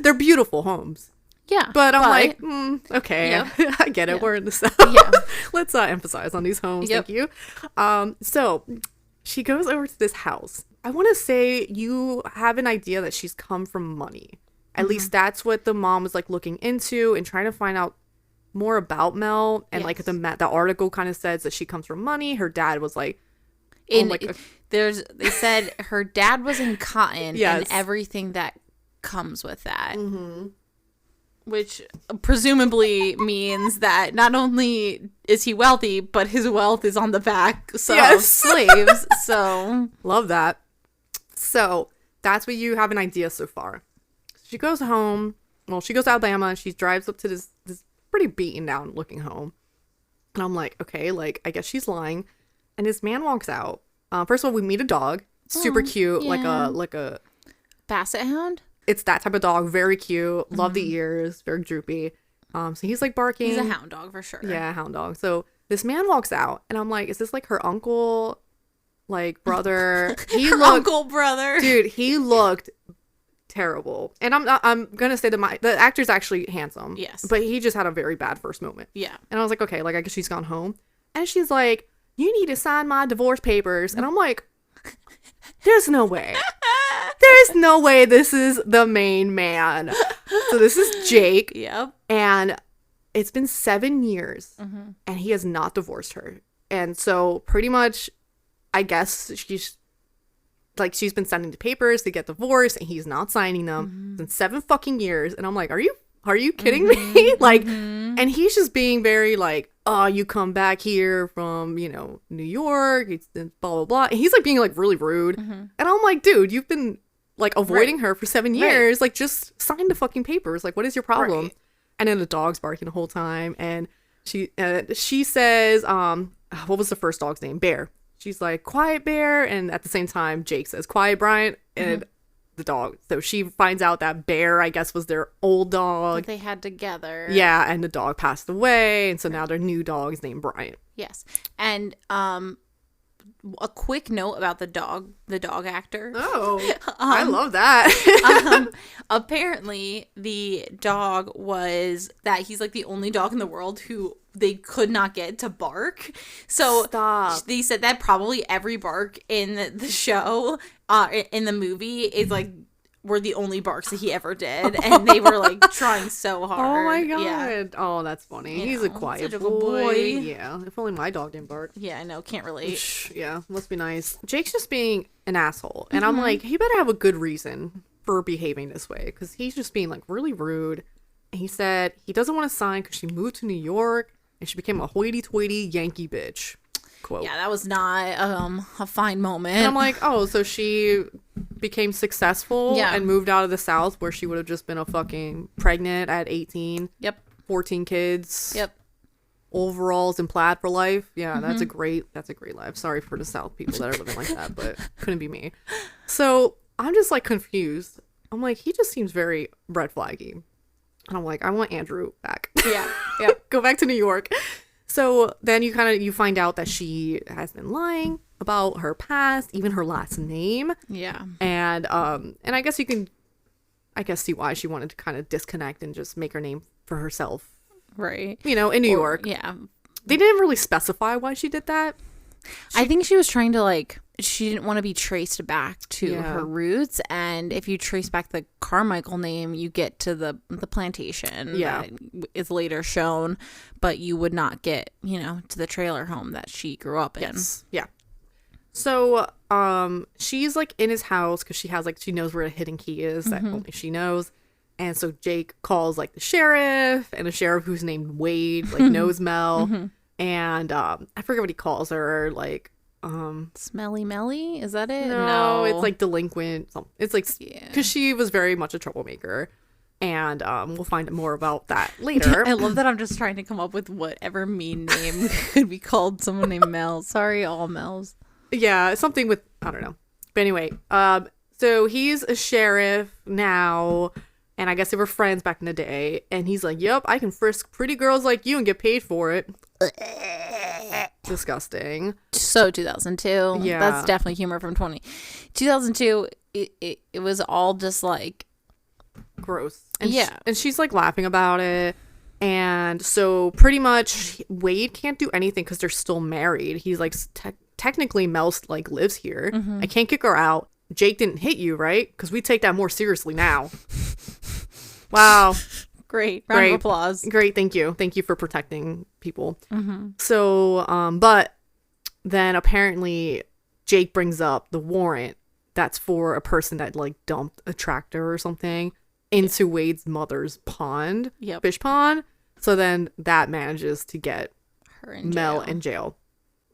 they're beautiful homes. Yeah. But I'm like, okay, Yep. I get it. Yeah. We're in the South. Yeah. Let's emphasize on these homes. Yep. Thank you. So she goes over to this house. I want to say you have an idea that she's come from money. At least that's what the mom was like looking into and trying to find out more about Mel. And like the article kind of says that she comes from money. Her dad was like, they said her dad was in cotton Yes. and everything that comes with that. Which presumably means that not only is he wealthy, but his wealth is on the backs of Yes. slaves. So love that. So that's what you have an idea so far. She goes home. Well, she goes to Alabama. And she drives up to this pretty beaten down looking home. And I'm like, okay, like I guess she's lying. And this man walks out. First of all, we meet a dog, super cute, yeah. like a Basset Hound? it's that type of dog, very cute. Love the ears, very droopy. So he's like barking. He's a hound dog for sure. Yeah, hound dog. So this man walks out, and I'm like, is this like her uncle, like brother? He Her looked, uncle brother. dude. He looked terrible. And I'm gonna say that the actor's actually handsome. Yes. But he just had a very bad first moment. Yeah. And I was like, okay, like I guess she's gone home. And she's like, you need to sign my divorce papers. And I'm like, there's no way. There's no way this is the main man. So this is Jake. Yep. And it's been 7 years. And he has not divorced her. And so pretty much, I guess she's like she's been sending the papers to get divorced and he's not signing them in 7 fucking years. And I'm like, are you kidding me? Like, and he's just being very like, oh, you come back here from, you know, New York, it's blah, blah, blah. And he's like being like really rude. And I'm like, dude, you've been like avoiding her for 7 years. Like, just sign the fucking papers. Like, what is your problem? Right. And then the dog's barking the whole time. And she says, what was the first dog's name? Bear. She's like, quiet Bear. And at the same time, Jake says, quiet Brian. And the dog. So she finds out that Bear, I guess, was their old dog. That they had together. Yeah. And the dog passed away. And so now their new dog is named Brian. Yes. And a quick note about the dog actor. Oh, I love that. Apparently the dog was that he's like the only dog in the world who they could not get to bark. So Stop. they said that probably every bark in the show, in the movie is like were the only barks that he ever did, and they were like trying so hard. Oh my god. Yeah. Oh, that's funny. You He's know, a quiet such a boy. good boy. Yeah. If only my dog didn't bark. Yeah, I know. Can't relate. Yeah, must be nice. Jake's just being an asshole. And I'm like, he better have a good reason for behaving this way. Because he's just being like really rude. And he said he doesn't want to sign because she moved to New York and she became a hoity-toity Yankee bitch. Quote. Yeah, that was not a fine moment. And I'm like, oh, so she became successful and moved out of the South where she would have just been a fucking pregnant at 18. Yep. 14 kids. Yep. Overalls and plaid for life. Yeah, that's a great life. Sorry for the South people that are living like that, but couldn't be me. So I'm just like confused. I'm like, he just seems very red flaggy. And I'm like, I want Andrew back. Yeah. Yeah. Go back to New York. So then you find out that she has been lying about her past, even her last name. Yeah. And I guess you can see why she wanted to kind of disconnect and just make her name for herself. Right. You know, in New York. Yeah. They didn't really specify why she did that. I think she was trying to like, she didn't want to be traced back to Yeah. her roots. And if you trace back the Carmichael name, you get to the plantation that is later shown, but you would not get, you know, to the trailer home that she grew up in. Yes. Yeah. So, she's like in his house because she knows where a hidden key is that only she knows. And so Jake calls like the sheriff, and the sheriff who's named Wade like knows Mel. And I forget what he calls her, like Smelly Melly? Is that it? no, it's like delinquent. It's like Yeah. because she was very much a troublemaker. And we'll find more about that later. I love that I'm just trying to come up with whatever mean name could be called someone named Mel. Sorry, all Mels. Yeah, something with, I don't know. But anyway, so he's a sheriff now, and I guess they were friends back in the day. And he's like, yep, I can frisk pretty girls like you and get paid for it. Disgusting. So 2002. Yeah. That's definitely humor from 2002. It was all just like, Gross. And Yeah. and she's like laughing about it. And so pretty much Wade can't do anything because they're still married. He's like, technically Mel like lives here. I can't kick her out. Jake didn't hit you, right? Because we take that more seriously now. Wow. great. Round of applause. Great. Thank you. Thank you for protecting people. So, but then apparently Jake brings up the warrant that's for a person that like dumped a tractor or something into Wade's mother's pond, fish pond. So then that manages to get Her in Mel jail. in jail.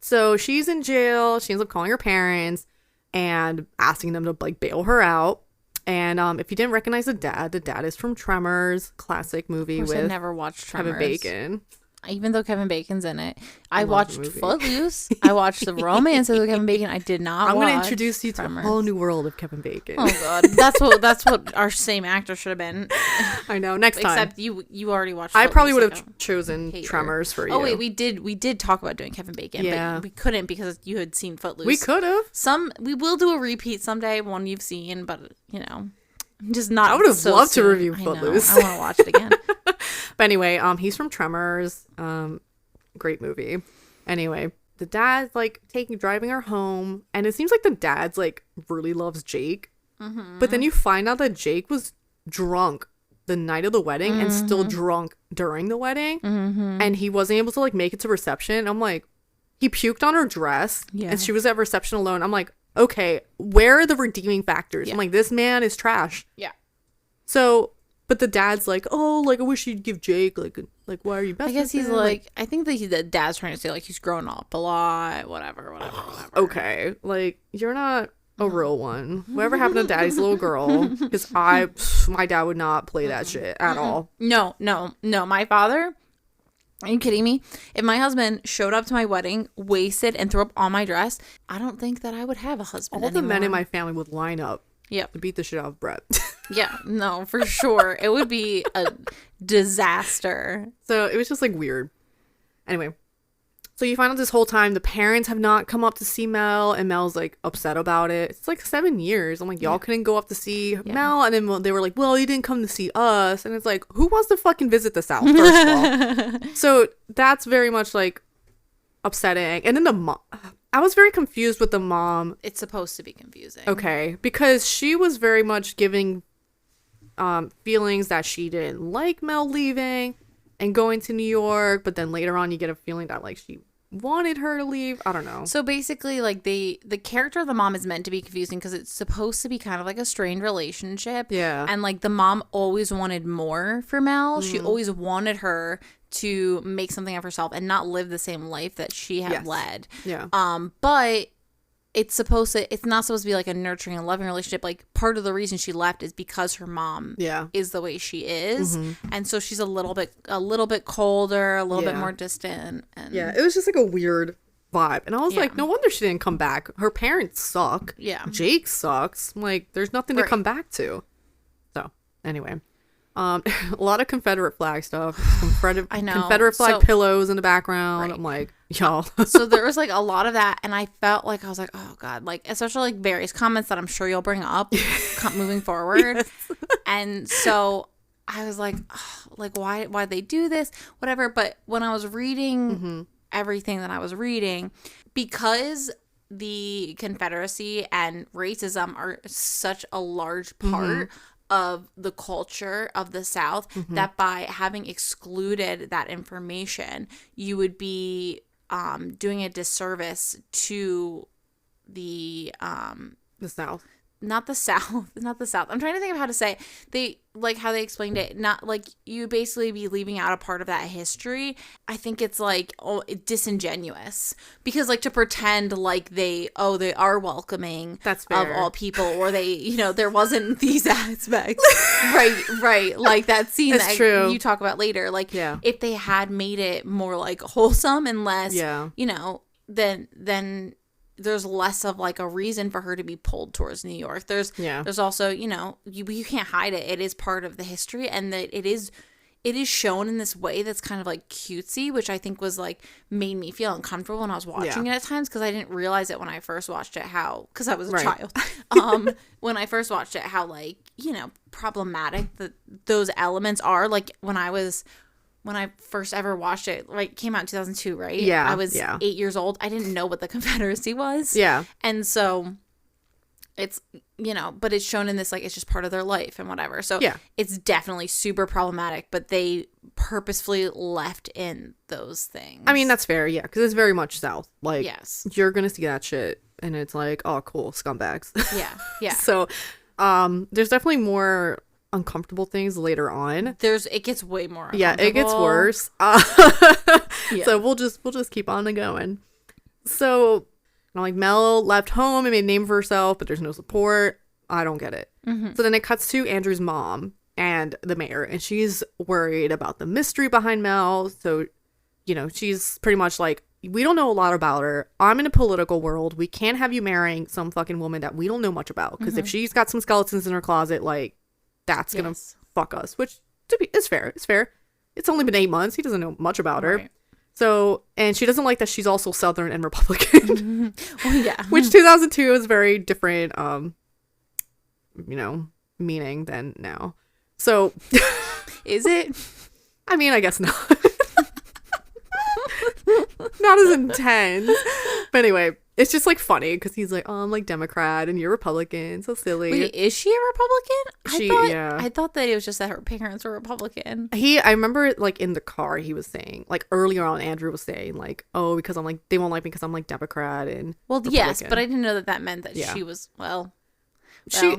So she's in jail. She ends up calling her parents and asking them to like bail her out. And if you didn't recognize the dad is from Tremors, classic movie Of course, I with never watched Tremors. Kevin Bacon. Even though Kevin Bacon's in it. I love the watched movie. Footloose. I watched The Romances with Kevin Bacon. I did not I'm watch going to introduce you to Tremors. a whole new world of Kevin Bacon. Oh god. That's what our same actor should have been. I know. Next time. Except you already watched I Footloose, probably would like have a chosen hater. Tremors for you. Oh wait, we did talk about doing Kevin Bacon, Yeah. but we couldn't because you had seen Footloose. We could have. We will do a repeat someday, one you've seen, but you know, just not. I would have so loved to soon. review I know. Footloose. I want to watch it again. But anyway, he's from Tremors. Great movie. Anyway, the dad's like driving her home, and it seems like the dad's like really loves Jake. But then you find out that Jake was drunk the night of the wedding and still drunk during the wedding, and he wasn't able to like make it to reception. I'm like, he puked on her dress, Yeah. and she was at reception alone. I'm like, okay, where are the redeeming factors? Yeah. I'm like, this man is trash. Yeah. So, but the dad's like, oh, like, I wish you'd give Jake, like, why are you best I guess with he's him? like, I think that the dad's trying to say, like, he's grown up a lot, whatever. Okay, like, you're not a real one. Whatever happened to Daddy's little girl? Because my dad would not play that shit at all. No. My father, are you kidding me? If my husband showed up to my wedding, wasted, and threw up on my dress, I don't think that I would have a husband All the men anymore. in my family would line up Yep. to beat the shit out of Brett. Yeah, no, for sure. It would be a disaster. So it was just like weird. Anyway, so you find out this whole time the parents have not come up to see Mel, and Mel's like upset about it. It's like 7 years. I'm like, y'all couldn't go up to see Mel, and then they were like, well, you didn't come to see us, and it's like, who wants to fucking visit the South? First of all, so that's very much like upsetting. And then the mom, I was very confused with the mom. It's supposed to be confusing. Okay, because she was very much giving feelings that she didn't like Mel leaving and going to New York, but then later on you get a feeling that like she wanted her to leave. I don't know. So basically, like, the character of the mom is meant to be confusing because it's supposed to be kind of like a strained relationship. Yeah. And like the mom always wanted more for Mel. She always wanted her to make something of herself and not live the same life that she had led. Yeah. But it's not supposed to be like a nurturing and loving relationship. Like, part of the reason she left is because her mom is the way she is. And so she's a little bit colder, a little bit more distant. And Yeah, it was just like a weird vibe. And I was like, no wonder she didn't come back. Her parents suck. Yeah. Jake sucks. I'm like, there's nothing to come back to. So, anyway. A lot of Confederate flag stuff. I know. Confederate flag pillows in the background. Right. I'm like, y'all. So there was like a lot of that, and I felt like I was like, oh god, like especially like various comments that I'm sure you'll bring up moving forward. Yes. And so I was like, oh, like why they do this, whatever. But when I was reading everything that I was reading, because the Confederacy and racism are such a large part of the culture of the South, that by having excluded that information, you would be doing a disservice to the South. not the South. I'm trying to think of how to say it. They like how they explained it. Not like you basically be leaving out a part of that history. I think it's like disingenuous because like to pretend like they are welcoming That's fair. of all people, or they there wasn't these aspects. right. Like that scene That's true. you talk about later. Like if they had made it more like wholesome and less, then there's less of like a reason for her to be pulled towards New York. There's also, you can't hide it. It is part of the history, and that it is shown in this way that's kind of like cutesy, which I think was like made me feel uncomfortable when I was watching it at times, because I didn't realize it when I first watched it because I was a child. When I first watched it, how like, problematic those elements are. Like when I first ever watched it, it came out in 2002, right? Yeah. I was 8 years old. I didn't know what the Confederacy was. Yeah. And so it's, but it's shown in this, like, it's just part of their life and whatever. So it's definitely super problematic, but they purposefully left in those things. I mean, that's fair. Yeah. Because it's very much South. Like, yes, you're going to see that shit. And it's like, oh, cool. Scumbags. Yeah. Yeah. So there's definitely more uncomfortable things later on. It gets way more uncomfortable. Yeah, it gets worse. So we'll just keep on going. So like Mel left home and made a name for herself, but there's no support. I don't get it. So then it cuts to Andrew's mom and the mayor, and she's worried about the mystery behind Mel. So she's pretty much like, we don't know a lot about her. I'm in a political world. We can't have you marrying some fucking woman that we don't know much about, because if she's got some skeletons in her closet, like, that's gonna fuck us, which it's fair. It's only been 8 months. He doesn't know much about her. So, and she doesn't like that she's also Southern and Republican. Well, yeah. Which 2002 is very different, meaning than now. So Is it? I mean, I guess not. Not as intense. But anyway, It's just like funny because he's like, oh, I'm like Democrat and you're Republican. So silly. Wait, is she a Republican? Yeah. I thought that it was just that her parents were Republican. I remember like in the car he was saying, like earlier on Andrew was saying like, oh, because I'm like, they won't like me because I'm like Democrat and Well, Republican. yes, but I didn't know that meant that she was,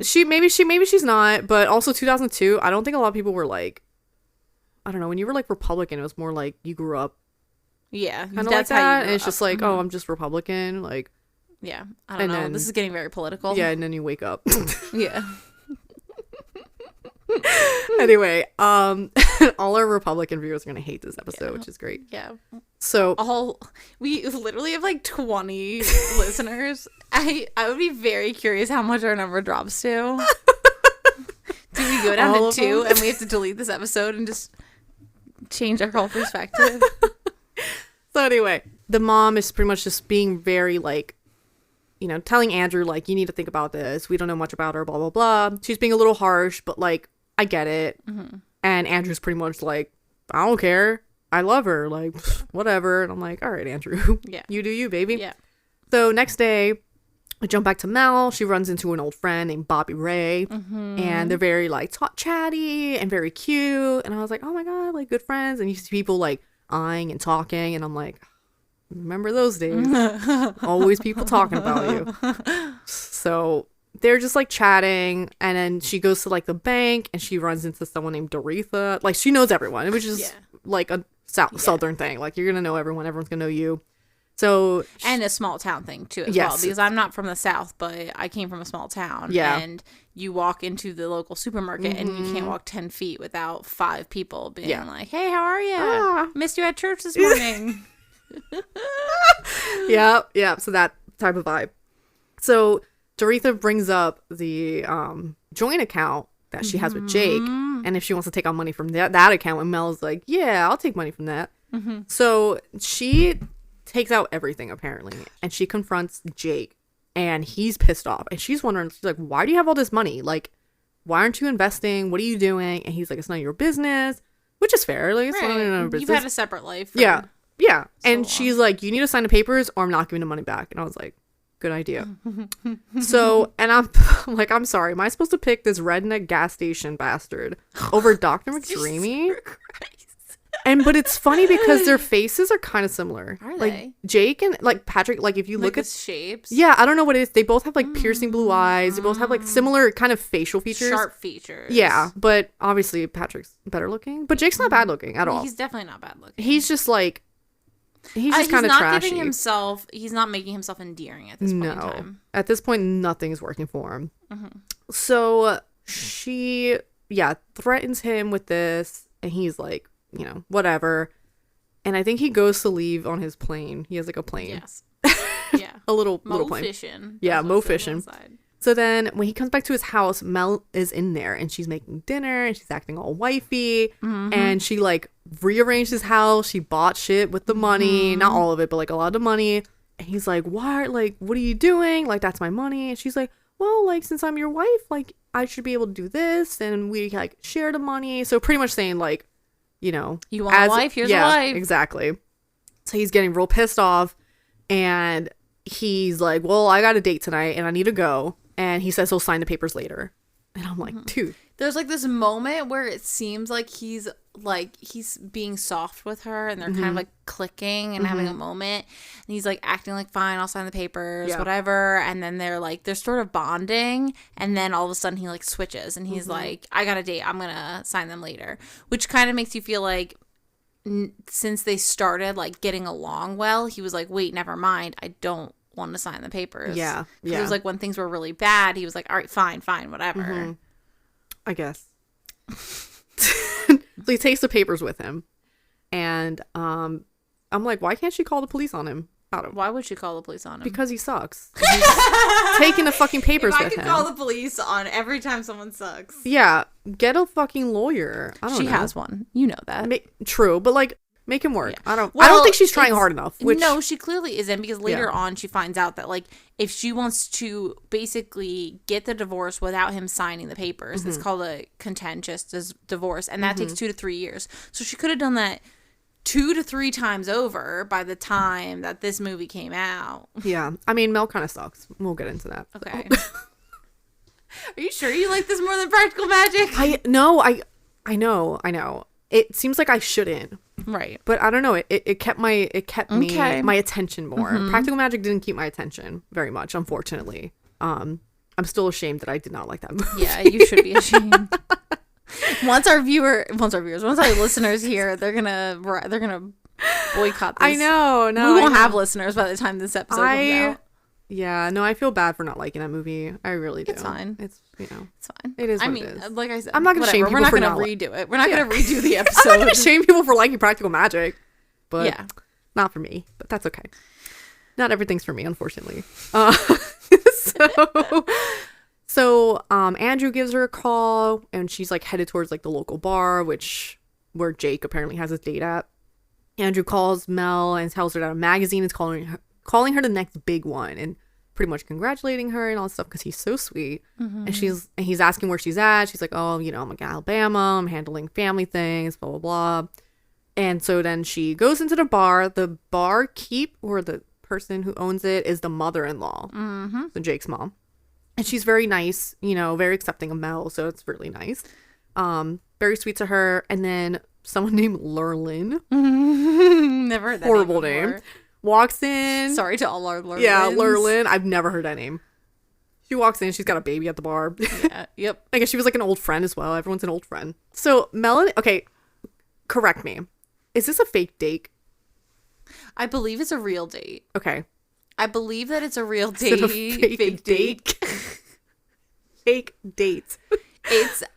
She maybe she's not, but also 2002, I don't think a lot of people were like, I don't know, when you were like Republican, it was more like you grew up yeah, kind of like that, and it's just like, oh, I'm just Republican, like, yeah, I don't know. then, this is getting very political. yeah, and then you wake up. Yeah. Anyway, all our Republican viewers are gonna hate this episode, which is great. Yeah. So we literally have like 20 listeners. I would be very curious how much our number drops to. Do we go down to 2 and we have to delete this episode and just change our whole perspective? So anyway, the mom is pretty much just being very like, you know, telling Andrew like, you need to think about this. We don't know much about her, blah, blah, blah. She's being a little harsh, but like, I get it. And Andrew's pretty much like, I don't care. I love her. Like, whatever. And I'm like, all right, Andrew. Yeah. You do you, baby. Yeah. So next day, we jump back to Mel. She runs into an old friend named Bobby Ray. And they're very like chatty and very cute. And I was like, oh my God, like good friends. And you see people like eyeing and talking. And I'm like, remember those days. Always people talking about you. So they're just like chatting, and then she goes to like the bank and she runs into someone named Doretha. Like she knows everyone, which is like a southern thing. Like you're gonna know everyone, everyone's gonna know you. So and a small town thing too as well, because I'm not from the South, but I came from a small town. Yeah. And you walk into the local supermarket and you can't walk 10 feet without 5 people being like, hey, how are you? Missed you at church this morning. yeah, so that type of vibe. So Doretha brings up the joint account that she has with Jake, and if she wants to take out money from that account, and Mel's like, yeah, I'll take money from that. So she takes out everything apparently, and she confronts Jake, and he's pissed off, and she's wondering, she's like, why do you have all this money? Like, why aren't you investing? What are you doing? And he's like, it's none of your business, which is fair. Like, it's not none of your business. You've had a separate life. Yeah. And she's like, you need to sign the papers or I'm not giving the money back. And I was like, good idea. So, and I'm like, I'm sorry, am I supposed to pick this redneck gas station bastard over Dr. McDreamy? But it's funny because their faces are kind of similar. Are like they? Jake and like Patrick, like if you Like look at shapes. Yeah, I don't know what it is. They both have like piercing blue eyes. They both have like similar kind of facial features. Sharp features. Yeah, but obviously Patrick's better looking. But Jake's not bad looking at all. He's definitely not bad looking. He's just like, he's just kind of trashy. He's not making himself endearing at this point in time. At this point, nothing's working for him. So she, threatens him with this, and he's like, you know, whatever. And I think he goes to leave on his plane. He has like a plane. Yes. Yeah. a little plane. Fishing. Yeah, Mo fishing. So then when he comes back to his house, Mel is in there and she's making dinner and she's acting all wifey. And she like rearranged his house. She bought shit with the money. Not all of it, but like a lot of money. And he's like, why? Like, what are you doing? Like, that's my money. And she's like, well, like, since I'm your wife, like, I should be able to do this. And we like share the money. So pretty much saying like, you know, you want a wife? Here's a wife. Exactly. So he's getting real pissed off. And he's like, well, I got a date tonight and I need to go. And he says he'll sign the papers later. And I'm like, dude. There's like this moment where it seems like he's being soft with her and they're kind of like clicking and having a moment. And he's like acting like, fine, I'll sign the papers, whatever. And then they're sort of bonding. And then all of a sudden he like switches and he's like, I got a date. I'm going to sign them later. Which kind of makes you feel like since they started like getting along well, he was like, wait, never mind. I don't want to sign the papers. Yeah. It was like when things were really bad, he was like, all right, fine, whatever. I guess. So he takes the papers with him. And I'm like, why can't she call the police on him? Why would she call the police on him? Because he sucks. He's taking the fucking papers with him. I could call the police on every time someone sucks. Yeah. Get a fucking lawyer. I don't know. She has one. You know that. True. But like, make him work. Yeah. I don't think she's trying hard enough. No, she clearly isn't, because later on she finds out that like if she wants to basically get the divorce without him signing the papers, it's called a contentious divorce, and that takes 2 to 3 years. So she could have done that 2 to 3 times over by the time that this movie came out. Yeah. I mean, Mel kind of sucks. We'll get into that. Okay. Are you sure you like this more than Practical Magic? I know. It seems like I shouldn't. Right. But I don't know. It kept my attention more. Practical Magic didn't keep my attention very much, unfortunately. I'm still ashamed that I did not like that movie. Yeah, you should be ashamed. Once our listeners hear, they're gonna boycott this. I know. No, we won't have listeners by the time this episode comes out. Yeah, no, I feel bad for not liking that movie. I really do. It's fine. It's It's fine. It is. I what mean, it is. like I said, I'm not gonna shame people. We're not for gonna not redo it. We're not gonna redo the I'm episode. not gonna shame people for liking Practical Magic, but Yeah. not for me. But that's okay. Not everything's for me, unfortunately. So Andrew gives her a call, and she's like headed towards like the local bar, where Jake apparently has his date at. Andrew calls Mel and tells her that a magazine is calling her the next big one, and pretty much congratulating her and all this stuff because he's so sweet. And he's asking where she's at. She's like, oh, I'm like Alabama. I'm handling family things, blah blah blah. And so then she goes into the bar. The barkeep, or the person who owns it, is the mother-in-law, so Jake's mom. And she's very nice, very accepting of Mel, so it's really nice. Very sweet to her. And then someone named Lurlin, Never heard that horrible name. name, walks in. Sorry to all our Lurlins. Yeah, Lurlin. I've never heard that name. She walks in. She's got a baby at the bar. Yeah, yep. I guess she was like an old friend as well. Everyone's an old friend. So Melanie, okay, correct me. Is this a fake date? I believe it's a real date. Okay. I believe that it's a real Is it date. a fake date? Fake date.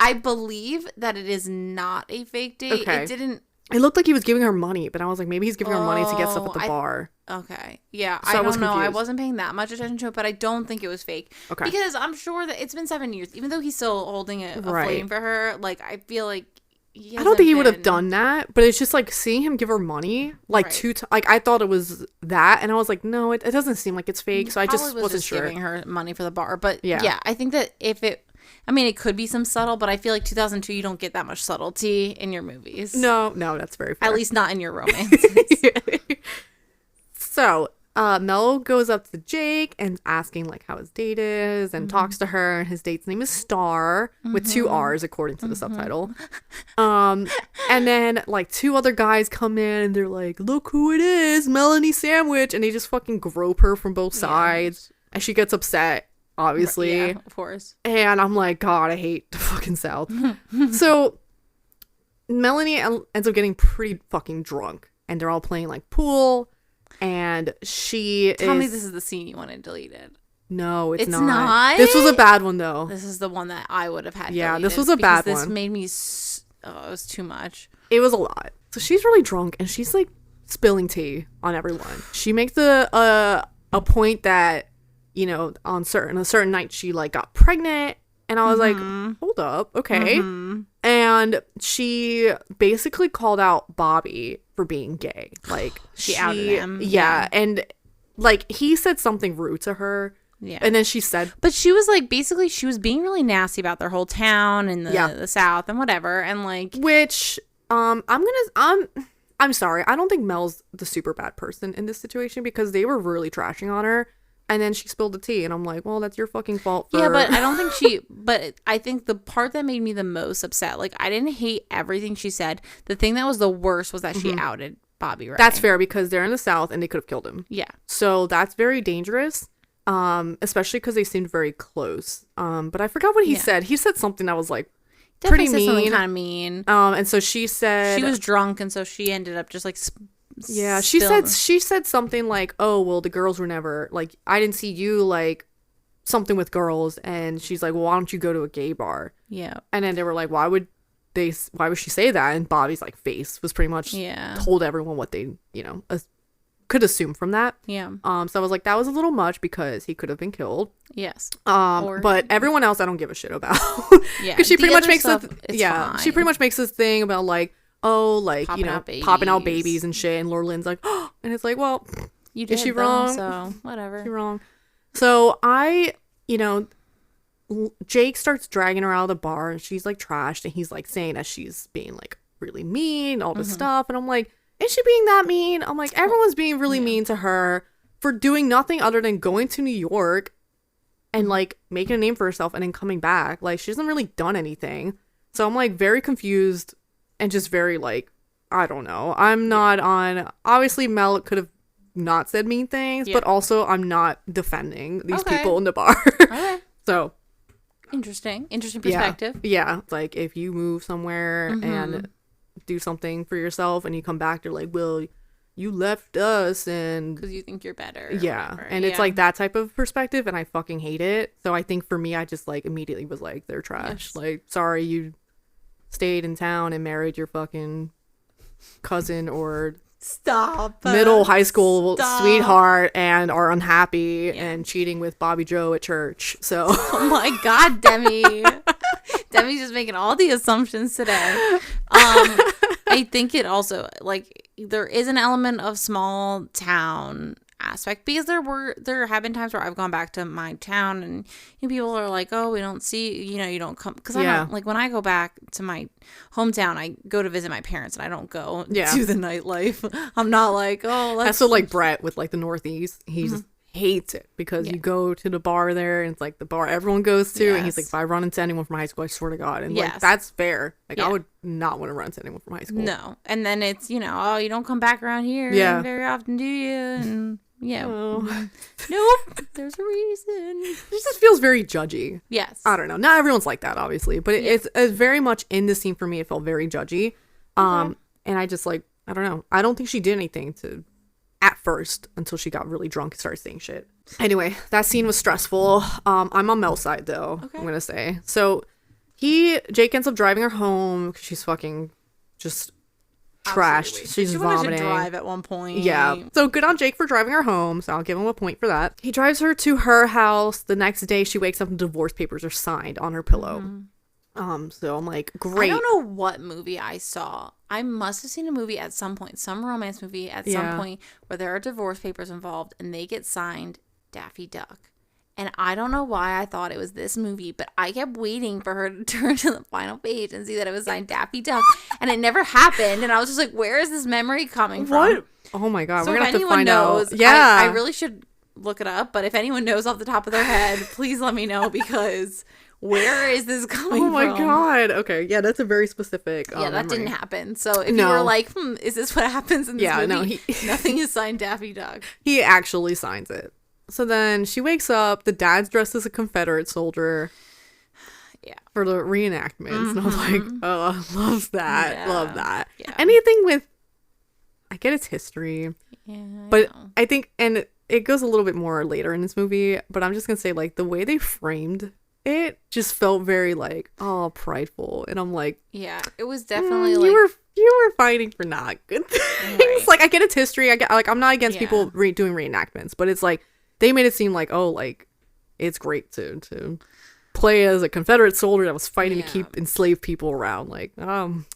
I believe that it is not a fake date. Okay. It didn't. It looked like he was giving her money, but I was like, maybe he's giving her money to get stuff at the bar. Okay. Yeah. So I was don't know. I confused. wasn't paying that much attention to it, but I don't think it was fake. Okay. Because I'm sure that it's been 7 years. Even though he's still holding a flame for her, like, I feel like I don't think he would have done that, but it's just like seeing him give her money like Right. 2 times. Like I thought it was that, and I was like, no, it doesn't seem like it's fake. So I just wasn't sure. Giving her money for the bar, but Yeah. yeah, I think that it could be some subtle, but I feel like 2002, you don't get that much subtlety in your movies. No, that's very fair. At least not in your romances. So Mel goes up to Jake and asking like how his date is, and talks to her. And his date's name is Star with 2 R's according to the subtitle. And then like 2 other guys come in and they're like, look who it is, Melanie Sandwich, and they just fucking grope her from both sides, and she gets upset, obviously. Yeah, of course. And I'm like, God, I hate the fucking South. So Melanie ends up getting pretty fucking drunk, and they're all playing like pool. And Tell me this is the scene you wanted deleted. No, it's not. not? This was a bad one, though. This is the one that I would have had Yeah, deleted this was a bad because one. This made me... it was too much. It was a lot. So she's really drunk, and she's, like, spilling tea on everyone. She makes a point that, on a certain night she, like, got pregnant. And I was like, hold up, okay. And she basically called out Bobby for being gay. Like, She outed him. Yeah, and, like, he said something rude to her. Yeah. And then she said... But she was, like, basically, she was being really nasty about their whole town and the South and whatever. And, like... Which, I'm sorry. I don't think Mel's the super bad person in this situation, because they were really trashing on her. And then she spilled the tea, and I'm like, well, that's your fucking fault. Yeah, but I don't think but I think the part that made me the most upset, like, I didn't hate everything she said. The thing that was the worst was that she outed Bobby Ray. That's fair, because they're in the South, and they could have killed him. Yeah. So that's very dangerous, especially because they seemed very close. But I forgot what he said. He said something that was, like, Definitely pretty said something mean. kind of mean. And so she said... She was drunk, and so she ended up just, like... Yeah, she said something like, oh, well, the girls were never, like, I didn't see you, like, something with girls. And she's like, well, why don't you go to a gay bar? Yeah. And then they were like, why would she say that? And Bobby's, like, face was pretty much told everyone what they, could assume from that. Yeah. So I was like, that was a little much, because he could have been killed. Yes. But everyone else I don't give a shit about. Yeah. Because she pretty much makes fine. she pretty much makes this thing about, like, oh, like, Popping out popping out babies. babies and shit. And Lorlin's like, oh, and it's like, well, You did, is she though, wrong? so whatever. Is she wrong? So Jake starts dragging her out of the bar, and she's like trashed, and he's like saying that she's being like really mean, all this stuff. And I'm like, is she being that mean? I'm like, everyone's being really mean to her for doing nothing other than going to New York and like making a name for herself and then coming back. Like, she hasn't really done anything. So I'm like very confused and just very like, I don't know. I'm not on, obviously Mel could have not said mean things, but also I'm not defending these people in the bar. Okay. So Interesting perspective. Yeah. Like, if you move somewhere and do something for yourself and you come back, you're like, well, you left us and Because you think you're better. and it's like that type of perspective, and I fucking hate it. So I think for me, I just like immediately was like, they're trash. Like, sorry you stayed in town and married your fucking cousin or middle high school sweetheart and are unhappy and cheating with Bobby Joe at church. So Oh my God, Demi. Demi's just making all the assumptions today. I think it also, like, there is an element of small town aspect, because there have been times where I've gone back to my town and people are like, oh, we don't see, you don't come, because I don't, like, when I go back to my hometown, I go to visit my parents and I don't go to the nightlife. I'm not like, oh, that's so like Brett with like the Northeast, he just hates it because you go to the bar there and it's like the bar everyone goes to, and he's like, if I run into anyone from high school, I swear to God, and like that's fair. Like I would not want to run into anyone from high school. No. And then it's, oh, you don't come back around here very often, do you? And nope, there's a reason. It just feels very judgy. Yes. I don't know, not everyone's like that, obviously, but it's very much in the scene for me. It felt very judgy. And I just like, I don't know, I don't think she did anything to at first until she got really drunk and started saying shit. Anyway, that scene was stressful. I'm on Mel's side though. I'm gonna say, so Jake ends up driving her home because she's fucking just trashed. Absolutely. She's she vomiting. wanted to drive at one point. Yeah, so good on Jake for driving her home, so I'll give him a point for that. He drives her to her house. The next day she wakes up and divorce papers are signed on her pillow. So I'm like, great. I don't know what movie I saw. I must have seen a movie at some point, some romance movie at some point, where there are divorce papers involved and they get signed Daffy Duck. And I don't know why I thought it was this movie, but I kept waiting for her to turn to the final page and see that it was signed Daffy Duck. And it never happened. And I was just like, where is this memory coming from? What? Oh my God, So we're going to have to find knows, out. Yeah. I really should look it up. But if anyone knows off the top of their head, please let me know, because where is this coming from? Oh my God. Okay. Yeah, that's a very specific that memory. didn't happen. So if you were like, is this what happens in this movie? No, nothing is signed Daffy Duck. He actually signs it. So then she wakes up. The dad's dressed as a Confederate soldier. Yeah. For the reenactments. And I'm like, oh, love that. Yeah. Love that. Yeah. Anything with, I get it's history. Yeah. But I think, and it goes a little bit more later in this movie, but I'm just going to say, like, the way they framed it just felt very like, oh, prideful. And I'm like, yeah, it was definitely like, you were fighting for not good things. Right. Like, I get it's history. I get, like, I'm not against people doing reenactments, but it's like they made it seem like, oh, like it's great to play as a Confederate soldier that was fighting to keep enslaved people around. Like, don't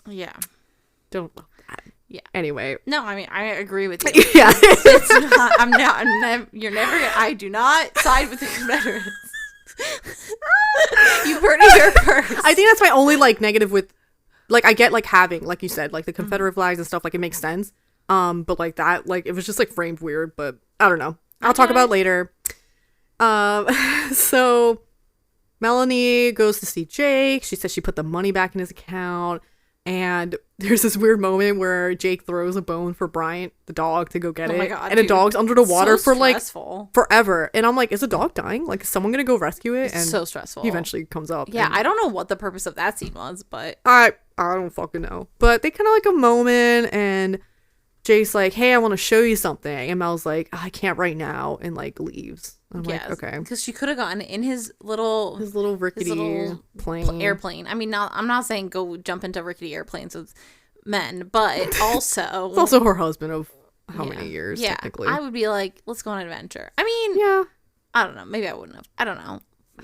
love that. Yeah. Anyway. No, I mean, I agree with you. Yeah. It's not, you're never, I do not side with the Confederates. You heard it here first. I think that's my only like negative with, like, I get like having, like you said, like the Confederate flags and stuff, like it makes sense. But like that, like it was just like framed weird, but I don't know. I'll talk about it later. So Melanie goes to see Jake. She says she put the money back in his account. And there's this weird moment where Jake throws a bone for Bryant, the dog, to go get it. My God, and the dog's under the water for stressful. Like forever. And I'm like, is the dog dying? Like, is someone gonna go rescue it? And so stressful. He eventually comes up. Yeah, I don't know what the purpose of that scene was, but I don't fucking know. But they kind of like a moment, and Jake's like, hey, I want to show you something. And Mel's like, I can't right now, and like leaves. I'm like, okay. Because she could have gotten in his little rickety plane. Airplane. I mean, I'm not saying go jump into rickety airplanes with men, but also it's also her husband of how many years, technically. I would be like, let's go on an adventure. I mean, I don't know. Maybe I wouldn't have. I don't know.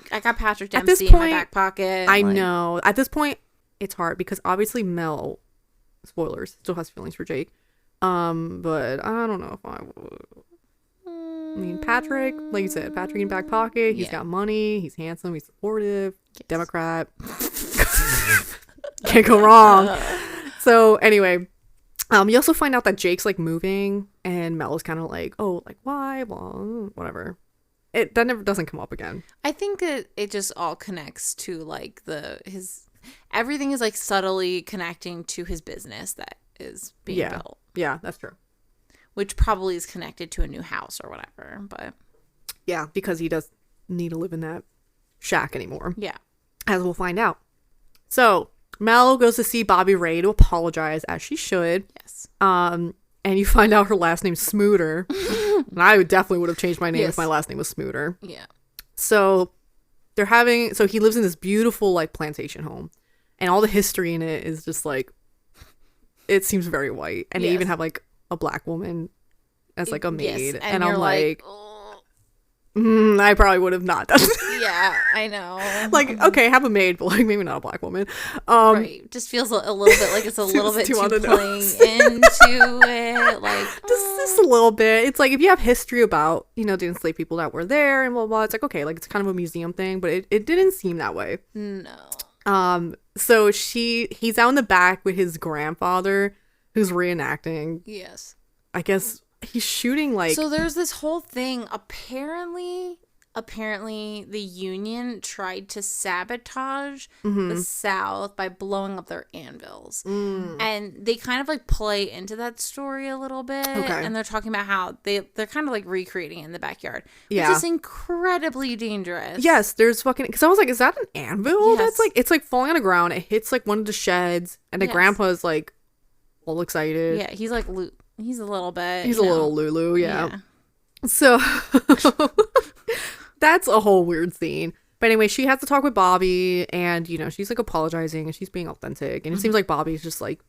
I got Patrick Dempsey in my back pocket. I know. At this point, it's hard because obviously Mel, spoilers, still has feelings for Jake. But I don't know if I would. I mean, Patrick, like you said, Patrick in back pocket. He's got money. He's handsome. He's supportive. Democrat. Can't go wrong. So anyway, You also find out that Jake's like moving, and Mel is kind of like, oh, like why? Well, whatever. That never doesn't come up again. I think it just all connects to like his everything is like subtly connecting to his business that is being built. Yeah, that's true. Which probably is connected to a new house or whatever, but yeah, because he does need to live in that shack anymore. Yeah. As we'll find out. So Mel goes to see Bobby Ray to apologize, as she should. Yes. And you find out her last name's Smooter. And I definitely would have changed my name if my last name was Smooter. Yeah. So he lives in this beautiful like plantation home, and all the history in it is just like, it seems very white, and they even have like a black woman as like a maid, and I'm like I probably would have not done that. Yeah, I know. Like, okay, have a maid, but like maybe not a black woman. Right. Just feels a little bit like it's a little bit too playing into it. Like just a little bit. It's like if you have history about, the enslaved people that were there and blah blah, it's like okay, like it's kind of a museum thing, but it didn't seem that way. No. So he's out in the back with his grandfather who's reenacting. Yes. I guess he's shooting like. So there's this whole thing. Apparently the Union tried to sabotage the South by blowing up their anvils. And they kind of like play into that story a little bit. Okay. And they're talking about how they're kind of like recreating it in the backyard. Yeah. Which is incredibly dangerous. Yes, there's fucking, because I was like, is that an anvil? Yes. That's like, it's like falling on the ground. It hits like one of the sheds, and the grandpa's like all excited. Yeah, he's like, he's a little bit. He's a little Lulu, yeah. So that's a whole weird scene. But anyway, she has to talk with Bobby, and, she's like apologizing, and she's being authentic. And it seems like Bobby's just like,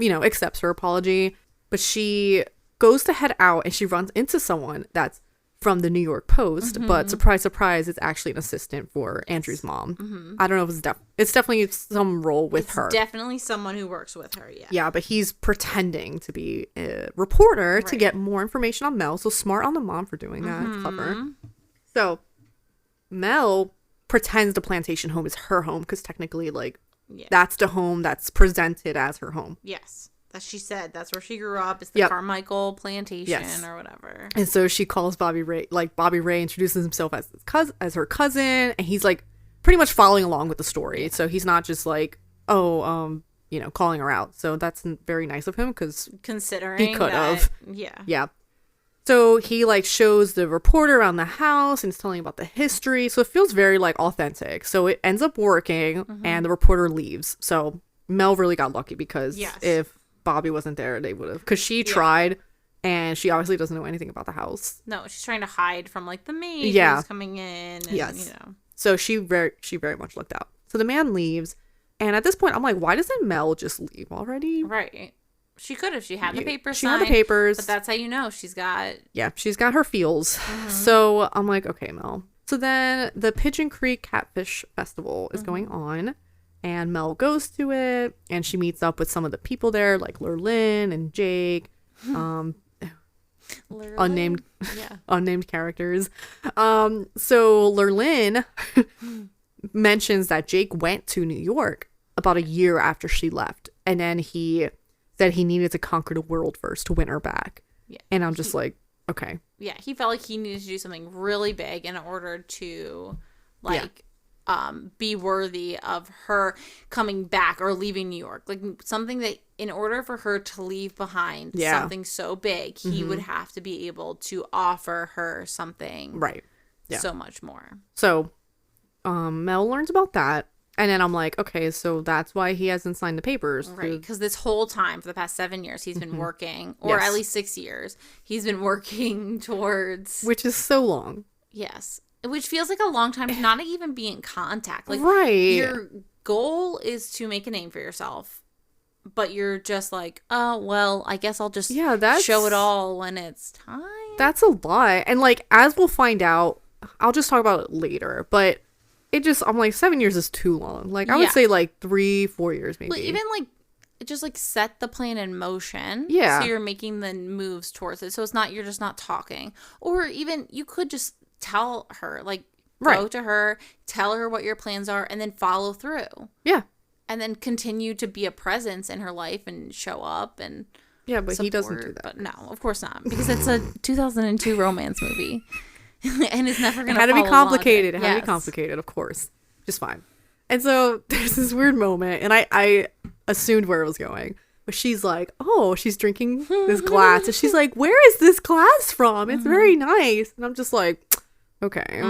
accepts her apology. But she goes to head out, and she runs into someone that's from the New York Post. But surprise, surprise, it's actually an assistant for Andrew's mom. I don't know if it's definitely some role with her. Definitely someone who works with her, yeah. Yeah, but he's pretending to be a reporter to get more information on Mel. So smart on the mom for doing that. Clever. So Mel pretends the plantation home is her home because technically, like, that's the home that's presented as her home. Yes. That she said that's where she grew up. It's the Carmichael plantation or whatever. And so she calls Bobby Ray, like Bobby Ray introduces himself as her cousin, and he's like pretty much following along with the story. Yeah. So he's not just like, calling her out. So that's very nice of him because considering he could have. Yeah. Yeah. So he like shows the reporter around the house and is telling about the history. So it feels very like authentic. So it ends up working, and the reporter leaves. So Mel really got lucky because if Bobby wasn't there, they would have, because she tried, and she obviously doesn't know anything about the house. No, she's trying to hide from like the maid who's coming in. And, So she very much looked out. So the man leaves, and at this point, I'm like, why doesn't Mel just leave already? Right. She could if she had the papers. She had the papers, but that's how she's got. Yeah, she's got her feels. So I'm like, okay, Mel. So then the Pigeon Creek Catfish Festival is going on. And Mel goes to it, and she meets up with some of the people there, like Lurlyn and Jake, unnamed characters. So Lurlyn mentions that Jake went to New York about a year after she left, and then he said he needed to conquer the world first to win her back. Yeah, and I'm just like, okay. Yeah, he felt like he needed to do something really big in order to, be worthy of her coming back or leaving New York. Like something that in order for her to leave behind something so big, he would have to be able to offer her something so much more. So Mel learns about that. And then I'm like, okay, so that's why he hasn't signed the papers. Right, because this whole time, for the past 7 years, he's been working, or at least 6 years, he's been working towards... Which is so long. Yes. Which feels like a long time to not even be in contact. Like, your goal is to make a name for yourself, but you're just like, oh, well, I guess I'll just show it all when it's time. That's a lot. And, like, as we'll find out, I'll just talk about it later, but I'm like, 7 years is too long. Like, I would say, like, 3-4 years, maybe. Like, even, like, just, like, set the plan in motion. Yeah. So you're making the moves towards it. So it's not, you're just not talking. Or even, you could just tell her, like, go to her, tell her what your plans are, and then follow through. Yeah. And then continue to be a presence in her life and show up and Yeah, but he doesn't do support, that. But no, of course not, because it's a 2002 romance movie, and it's never gonna. It had to be follow complicated. It logic. had to be Yes. complicated, of course. Just fine. And so there's this weird moment, and I assumed where it was going. But she's like, oh, she's drinking this glass. And she's like, where is this glass from? It's very nice. And I'm just like, okay,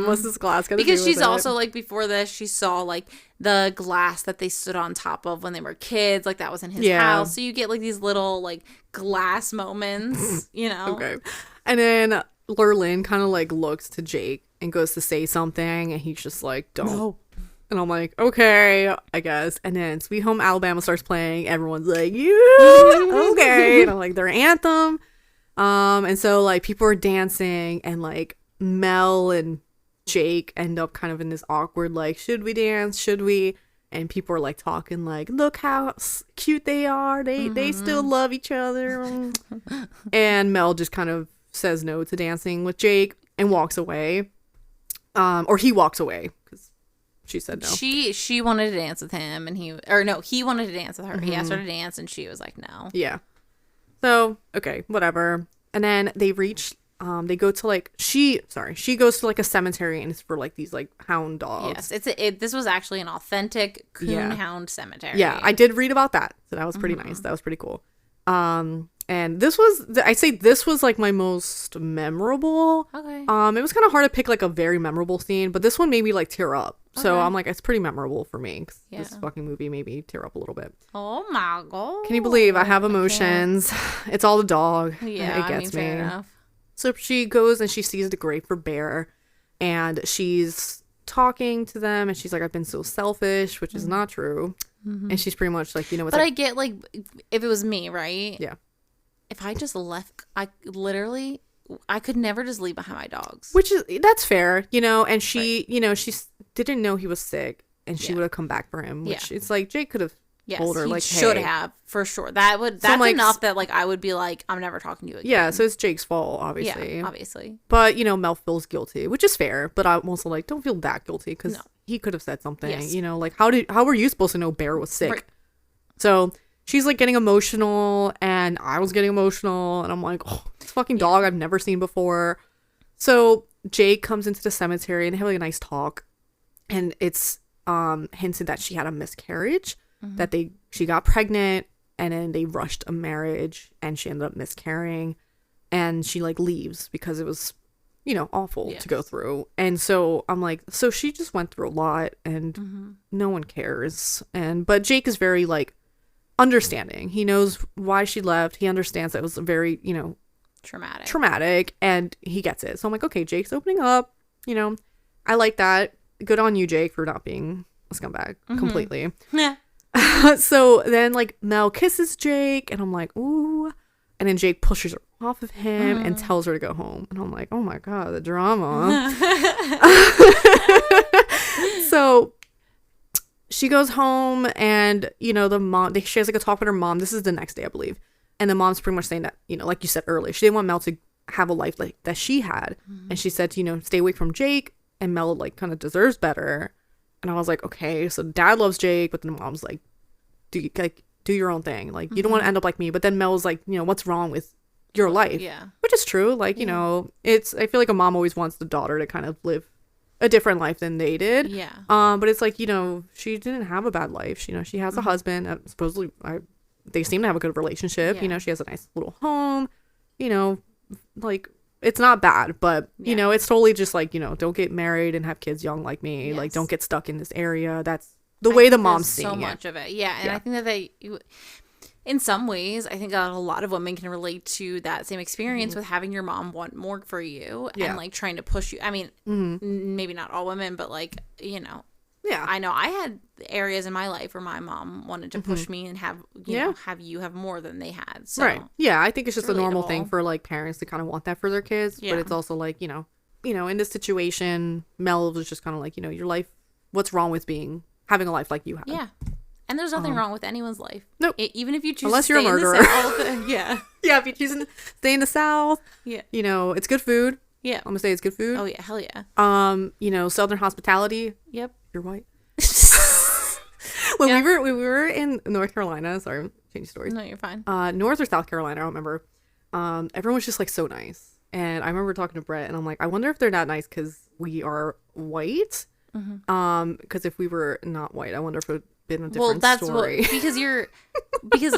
what's this glass gonna do Because with she's it? also like, before this, she saw like the glass that they stood on top of when they were kids, like that was in his house. So you get like these little like glass moments, you know. Okay. And then Lurlin kind of like looks to Jake and goes to say something, and he's just like, don't. No. And I'm like, okay, I guess. And then Sweet Home Alabama starts playing. Everyone's like, yeah, okay. And I'm like, their anthem. And so like people are dancing, and like Mel and Jake end up kind of in this awkward like, should we dance? Should we? And people are like talking like, look how cute they are. They still love each other. And Mel just kind of says no to dancing with Jake and walks away. Or he walks away because she said no. She wanted to dance with him, and he wanted to dance with her. He asked her to dance, and she was like, no. Yeah. So, okay, whatever. And then they reach, they go to like, she goes to like a cemetery, and it's for like these like hound dogs. Yes, this was actually an authentic coon hound cemetery. Yeah, I did read about that. So that was pretty nice. That was pretty cool. And this was, I'd say this was like my most memorable. Okay. It was kind of hard to pick like a very memorable scene, but this one made me like tear up. So Okay. I'm like, it's pretty memorable for me. 'Cause this Yeah. fucking movie made me tear up a little bit. Oh my god. Can you believe I have emotions? It's all the dog. Yeah, It gets fair me. enough. So she goes and she sees the grave for Bear, and she's talking to them, and she's like, I've been so selfish, which is not true. And she's pretty much like, you know what's But I like, get like, if it was me, right? yeah. If I just left, I could never just leave behind my dogs. Which is, that's fair, you know, and she, you know, didn't know he was sick, and she would have come back for him, which it's like, Jake could have Yes, told her, he like, should hey. have, for sure. That's like, enough that like I would be like, I'm never talking to you again. Yeah, so it's Jake's fault, obviously. Yeah, obviously. But, you know, Mel feels guilty, which is fair, but I'm also like, don't feel that guilty, because No. he could have said something, Yes. you know, like, how were you supposed to know Bear was sick? Right. So she's like getting emotional, and I was getting emotional, and I'm like, oh, this fucking dog I've never seen before. So Jake comes into the cemetery, and they have like a nice talk, and it's hinted that she had a miscarriage, that she got pregnant, and then they rushed a marriage, and she ended up miscarrying, and she like leaves because it was, you know, awful to go through. And so I'm like, so she just went through a lot, and no one cares. But Jake is very like understanding. He knows why she left. He understands that it was very, you know, traumatic, and he gets it. So I'm like, okay, Jake's opening up, you know, I like that. Good on you, Jake, for not being a scumbag completely. Yeah. So then like Mel kisses Jake, and I'm like, ooh. And then Jake pushes her off of him and tells her to go home. And I'm like, oh my God, the drama. So she goes home, and, you know, the mom, she has like a talk with her mom. This is the next day, I believe. And the mom's pretty much saying that, you know, like you said earlier, she didn't want Mel to have a life like that she had. And she said, you know, stay away from Jake, and Mel like kind of deserves better. And I was like, okay, so dad loves Jake, but then the mom's like, do your own thing. Like, you don't want to end up like me. But then Mel's like, you know, what's wrong with your life? Yeah. Which is true. Like, you know, I feel like a mom always wants the daughter to kind of live a different life than they did. Yeah. But it's like, you know, she didn't have a bad life. You know, she has a husband. Supposedly, they seem to have a good relationship. Yeah. You know, she has a nice little home. You know, like, it's not bad, but, you know, it's totally just like, you know, don't get married and have kids young like me. Like, don't get stuck in this area. That's the way the mom's seeing so it. much of it. Yeah. And I think that in some ways, I think a lot of women can relate to that same experience with having your mom want more for you and like trying to push you. I mean, maybe not all women, but like, you know, I know I had areas in my life where my mom wanted to push me and have you have more than they had. So right. Yeah. I think it's just a normal relatable. thing for like parents to kind of want that for their kids. Yeah. But it's also like, you know, in this situation, Mel was just kind of like, you know, your life, what's wrong with having a life like you have? Yeah. And there's nothing wrong with anyone's life. Nope. Even if you choose Unless to you're stay a murderer. in the South. Yeah. Yeah. If you choose to stay in the South, Yeah. you know, it's good food. Yeah. I'm going to say it's good food. Oh, yeah. Hell yeah. You know, Southern hospitality. Yep. You're white. when we were in North Carolina, sorry, change stories. No, you're fine. North or South Carolina, I don't remember. Everyone was just like so nice. And I remember talking to Brett and I'm like, I wonder if they're not nice because we are white. Because if we were not white, I wonder if it would have been a different story. Because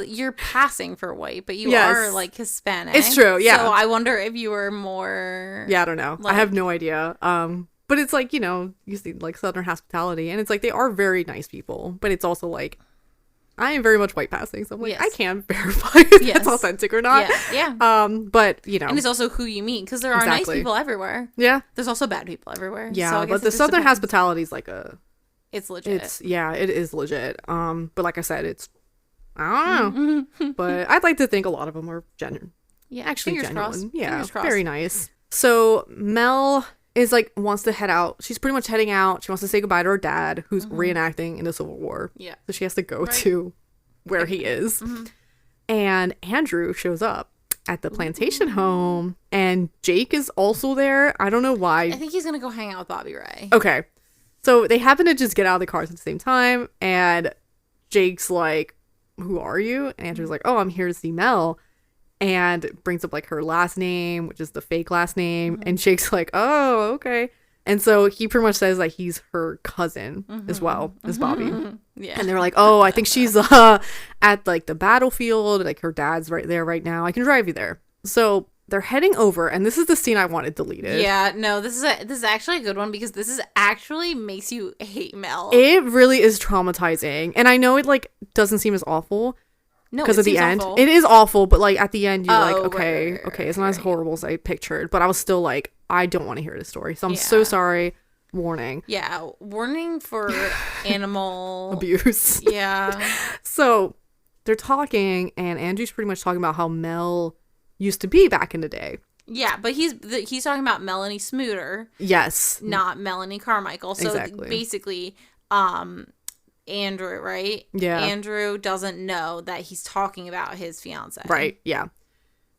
you're passing for white, but you Yes. are like Hispanic. It's true, yeah. So I wonder if you were more. Yeah, I don't know. I have no idea. But it's like, you know, you see like Southern hospitality and it's like they are very nice people, but it's also like I am very much white passing, so I'm like, Yes. I can't verify if Yes. that's authentic or not. Yeah. But you know, And it's also who you meet because there are nice Exactly. people everywhere. yeah, There's also bad people everywhere. yeah. So I guess But it the just Southern depends. hospitality is like It's legit. it is legit. But like I said, it's I don't know. But I'd like to think a lot of them are genuine. Yeah. Actually Fingers genuine. crossed. Yeah, Fingers crossed. very nice. So Mel is like wants to head out. She's pretty much heading out. She wants to say goodbye to her dad, who's reenacting in the Civil War. Yeah. So she has to go to where he is. And Andrew shows up at the plantation home, and Jake is also there. I don't know why. I think he's gonna go hang out with Bobby Ray. Okay. So they happen to just get out of the cars at the same time, and Jake's like, who are you? And Andrew's like, oh, I'm here to see Mel. And brings up like her last name, which is the fake last name. And Jake's like, oh, okay. And so he pretty much says like he's her cousin as well as Bobby. Yeah. And they're like, oh, I think she's at like the battlefield. Like her dad's right there right now. I can drive you there. So they're heading over, and this is the scene I wanted deleted. Yeah, no, this is actually a good one because this is actually makes you hate Mel. It really is traumatizing. And I know it like doesn't seem as awful No, because it of the seems end. awful. It is awful, but like at the end you're like, Oh, okay, right, okay, it's not as horrible as I pictured. But I was still like, I don't want to hear this story. So I'm so Yeah. sorry. Warning. Yeah, warning for animal Abuse. Yeah. So they're talking, and Andrew's pretty much talking about how Mel used to be back in the day. Yeah, but he's talking about Melanie Smooter, Yes. not Melanie Carmichael. So Exactly. basically, Andrew, right? Yeah. Andrew doesn't know that he's talking about his fiance. Right. Yeah.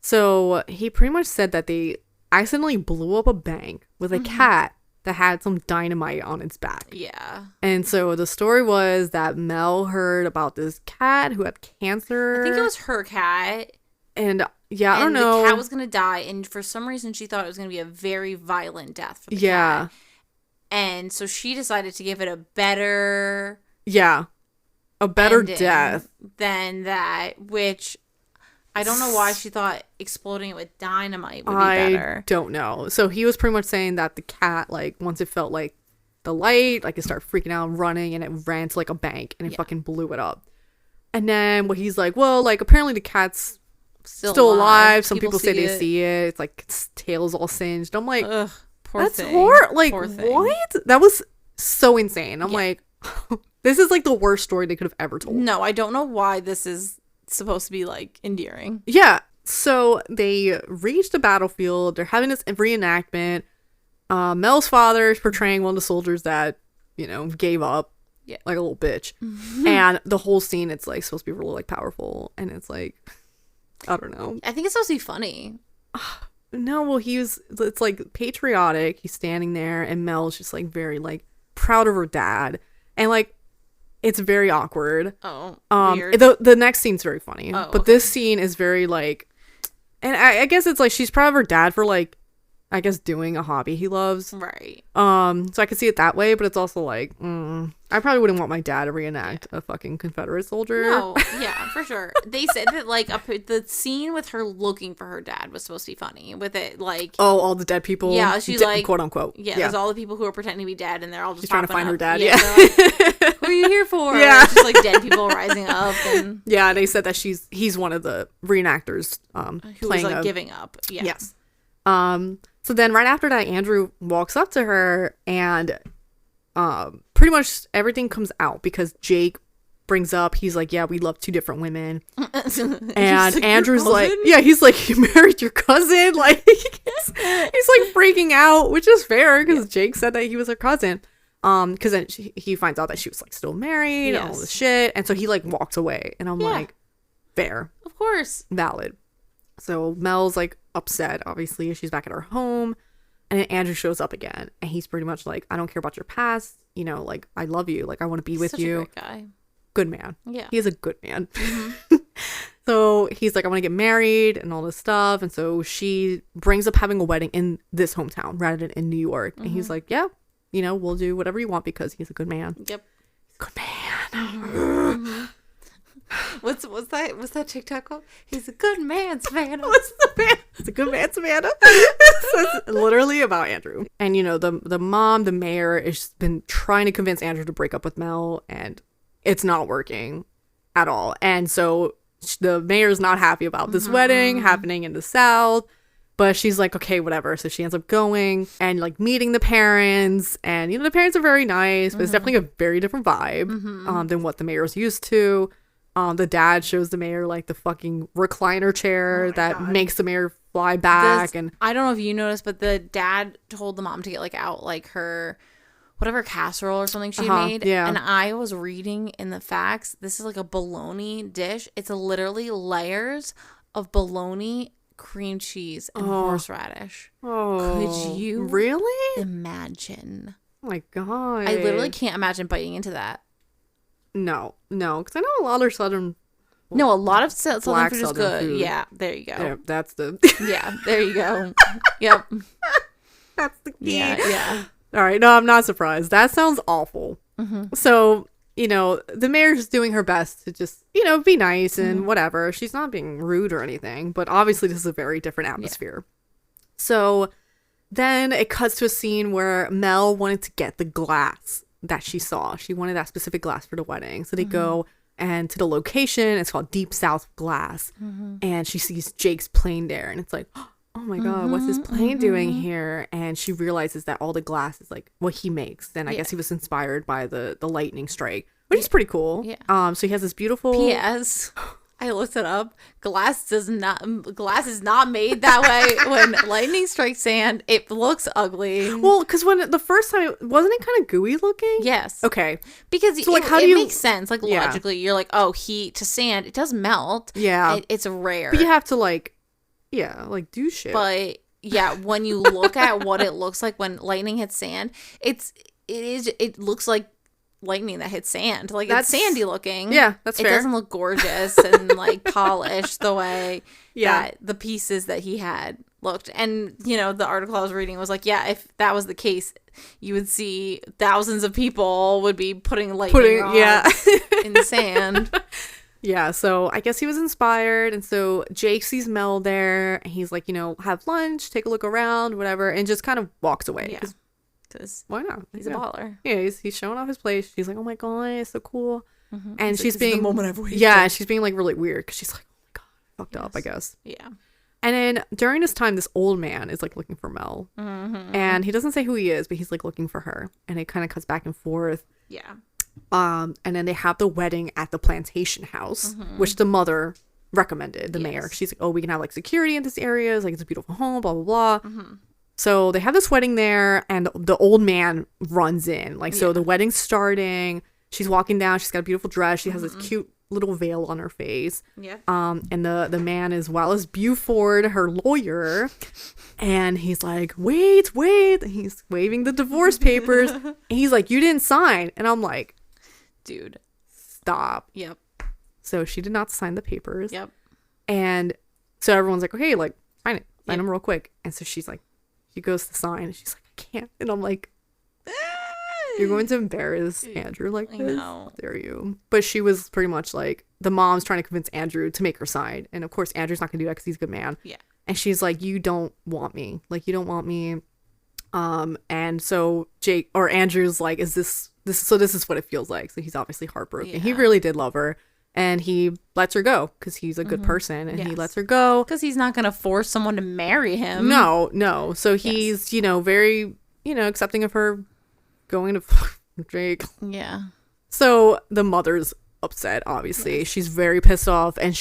So he pretty much said that they accidentally blew up a bank with a cat that had some dynamite on its back. Yeah. And so the story was that Mel heard about this cat who had cancer. I think it was her cat. And yeah, I don't And know. the cat was going to die. And for some reason, she thought it was going to be a very violent death for the Yeah. cat. And so she decided to give it a better Yeah. A better ending death. than that, which I don't know why she thought exploding it with dynamite would be I better. don't know. So he was pretty much saying that the cat, like, once it felt like the light, like, it started freaking out and running, and it ran to like a bank and it fucking blew it up. And then what he's like, well, like, apparently the cat's still alive. Some people say they see it. It's like its tail's all singed. I'm like, Ugh, poor that's thing. horrible. Like, Poor thing. what? That was so insane. I'm like, this is like the worst story they could have ever told. No, I don't know why this is supposed to be like endearing. Yeah. So they reach the battlefield. They're having this reenactment. Mel's father is portraying one of the soldiers that, you know, gave up. Yeah. Like a little bitch. And the whole scene, it's like supposed to be really like powerful. And it's like, I don't know. I think it's supposed to be funny. No, well, it's like patriotic. He's standing there, and Mel's just like very like proud of her dad. And like, it's very awkward. Oh, weird. The next scene's very funny, Oh, but okay. this scene is very like, and I guess it's like she's proud of her dad for like, I guess doing a hobby he loves. Right. So I could see it that way, but it's also like, I probably wouldn't want my dad to reenact a fucking Confederate soldier. No, yeah, for sure. They said that like the scene with her looking for her dad was supposed to be funny. With it like, Oh, all the dead people. Yeah, she's like- quote unquote. yeah, there's all the people who are pretending to be dead, and they're all just She's trying to popping find her up. dad, Yeah. yeah. they're like, who are you here for? Yeah. It's just like dead people rising up, and Yeah, they said that he's one of the reenactors who was playing like a, giving up. Yeah. Yes. So then right after that, Andrew walks up to her, and pretty much everything comes out because Jake brings up, he's like, yeah, we love two different women. And like, Andrew's "Your like, cousin?" yeah, he's like, you married your cousin? Like, he's like freaking out, which is fair because Jake said that he was her cousin. Because then he finds out that she was like still married and all Yes. this shit. And so he like walks away, and I'm Yeah. like, fair. Of course. Valid. So Mel's like upset, obviously. She's back at her home, and then Andrew shows up again, and he's pretty much like, I don't care about your past, you know, like, I love you, like, I want to be with Such you. a great guy. good man. Yeah. He is a good man. So he's like, I want to get married and all this stuff. And so she brings up having a wedding in this hometown rather than in New York. And he's like, yeah, we'll do whatever you want because he's a good man. Yep. Good man. What's that TikTok called? He's a good man, Savannah. What's the man? It's a good man, Savannah. So it's literally about Andrew. And the mom, the mayor, has been trying to convince Andrew to break up with Mel, and it's not working at all. And so the mayor's not happy about this wedding happening in the South. But she's like, okay, whatever. So she ends up going and like meeting the parents. And, the parents are very nice, but it's definitely a very different vibe than what the mayor's used to. The dad shows the mayor like the fucking recliner chair that makes the mayor fly back. And I don't know if you noticed, but the dad told the mom to get like out like her whatever casserole or something she made. Yeah. And I was reading in the facts, this is like a bologna dish. It's literally layers of bologna, cream cheese, and horseradish. Could you really imagine? Oh my God. I literally can't imagine biting into that. No, because I know a lot of Southern. No, a lot of Southern Black food is Southern good. food. Yeah, there you go. Yeah, that's the. Yeah, there you go. Yep. That's the key. Yeah. All right. No, I'm not surprised. That sounds awful. So, the mayor's doing her best to just, be nice and whatever. She's not being rude or anything, but obviously this is a very different atmosphere. Yeah. So then it cuts to a scene where Mel wanted to get the glass that she saw. She wanted that specific glass for the wedding. So they go and to the location. It's called Deep South Glass. And she sees Jake's plane there. And it's like, oh my God, what's this plane doing here? And she realizes that all the glass is like what he makes. And I guess he was inspired by the lightning strike, which is pretty cool. Yeah. So he has this beautiful. P.S. I looked it up. Glass is not made that way. When lightning strikes sand, it looks ugly. Well, because when the first time, wasn't it kind of gooey looking? Yes. Okay. Because so, like, how it do you makes sense. Like logically, you're like, oh, heat to sand, it does melt. Yeah. It's rare. But you have to do shit. But yeah, when you look at what it looks like when lightning hits sand, it looks like lightning that hits sand. Like, it's sandy looking. Yeah, that's fair. It doesn't look gorgeous and like polished the way that the pieces that he had looked. And the article I was reading was like, yeah, if that was the case, you would see thousands of people would be putting lightning rods in the sand. Yeah, so I guess he was inspired, and so Jake sees Mel there, and he's like, have lunch, take a look around, whatever, and just kind of walks away. Yeah. Because why not? He's a baller. Yeah, he's showing off his place. She's like, oh my God, it's so cool. And she's like, being the moment I've waited. Yeah, she's being like really weird because she's like, oh my God, I fucked up, I guess. Yeah. And then during this time, this old man is like looking for Mel, and he doesn't say who he is, but he's like looking for her, and it kind of cuts back and forth. Yeah. And then they have the wedding at the plantation house, which the mother recommended, the mayor. She's like, oh, we can have like security in this area. It's like, it's a beautiful home, blah, blah, blah. So they have this wedding there, and the old man runs in. Like, so the wedding's starting. She's walking down. She's got a beautiful dress. She has this cute little veil on her face. Yeah. And the man is Wallace Buford, her lawyer. And he's like, wait. And he's waving the divorce papers. And he's like, you didn't sign. And I'm like, dude, stop. Yep. So she did not sign the papers. Yep. And so everyone's like, okay, like, sign them real quick. And so she's like, she goes to sign, and she's like, I can't. And I'm like, you're going to embarrass Andrew like this? I know. Dare you? But she was pretty much like, the mom's trying to convince Andrew to make her sign. And of course, Andrew's not going to do that because he's a good man. Yeah. And she's like, you don't want me. Like, you don't want me. And so Andrew's like, is this is what it feels like. So he's obviously heartbroken. Yeah. He really did love her. And he lets her go because he's a good person, and he lets her go. Because he's not going to force someone to marry him. No. So he's, very, accepting of her going to Drake. Yeah. So the mother's upset, obviously. Yes. She's very pissed off, and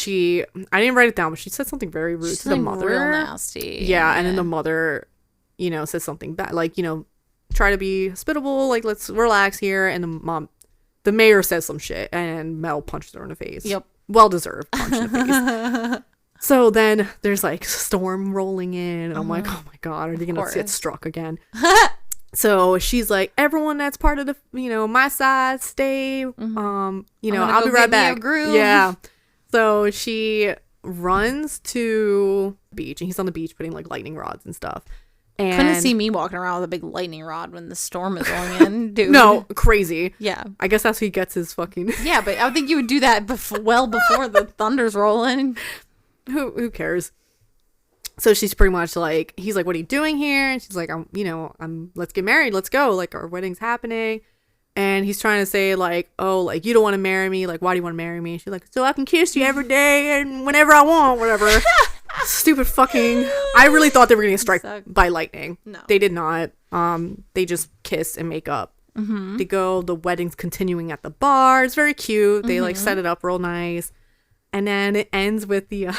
I didn't write it down, but she said something very rude to the mother. Real nasty. Yeah, and then the mother, says something bad, like, try to be hospitable, like, let's relax here. And the mayor says some shit, and Mel punches her in the face. Yep. Well-deserved punch in the face. So then there's like storm rolling in, and I'm like, oh my God, are they gonna get struck again? So she's like, everyone that's part of the, my side, stay. I'll be right back. Yeah. So she runs to the beach, and he's on the beach putting like lightning rods and stuff. And couldn't see me walking around with a big lightning rod when the storm is rolling in, dude. No, crazy. Yeah. I guess that's how he gets his fucking. Yeah, but I would think you would do that well before the thunder's rolling. Who cares? So she's pretty much like, he's like, what are you doing here? And she's like, let's get married. Let's go. Like, our wedding's happening. And he's trying to say like, oh, like, you don't want to marry me. Like, why do you want to marry me? And she's like, so I can kiss you every day and whenever I want, whatever. Stupid fucking. I really thought they were going to get struck by lightning. No. They did not. They just kiss and make up. Mm-hmm. They go, the wedding's continuing at the bar. It's very cute. They like set it up real nice. And then it ends with the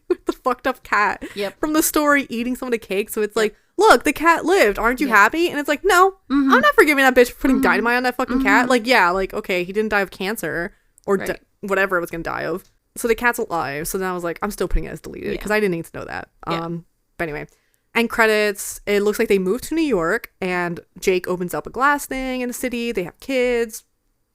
with the fucked up cat from the story eating some of the cake. So it's like, look, the cat lived. Aren't you happy? And it's like, no, I'm not forgiving that bitch for putting dynamite on that fucking cat. Like, yeah, like, okay, he didn't die of cancer or whatever it was going to die of. So the cat's alive. So then I was like, I'm still putting it as deleted because I didn't need to know that. But anyway, end credits. It looks like they moved to New York and Jake opens up a glass thing in the city. They have kids.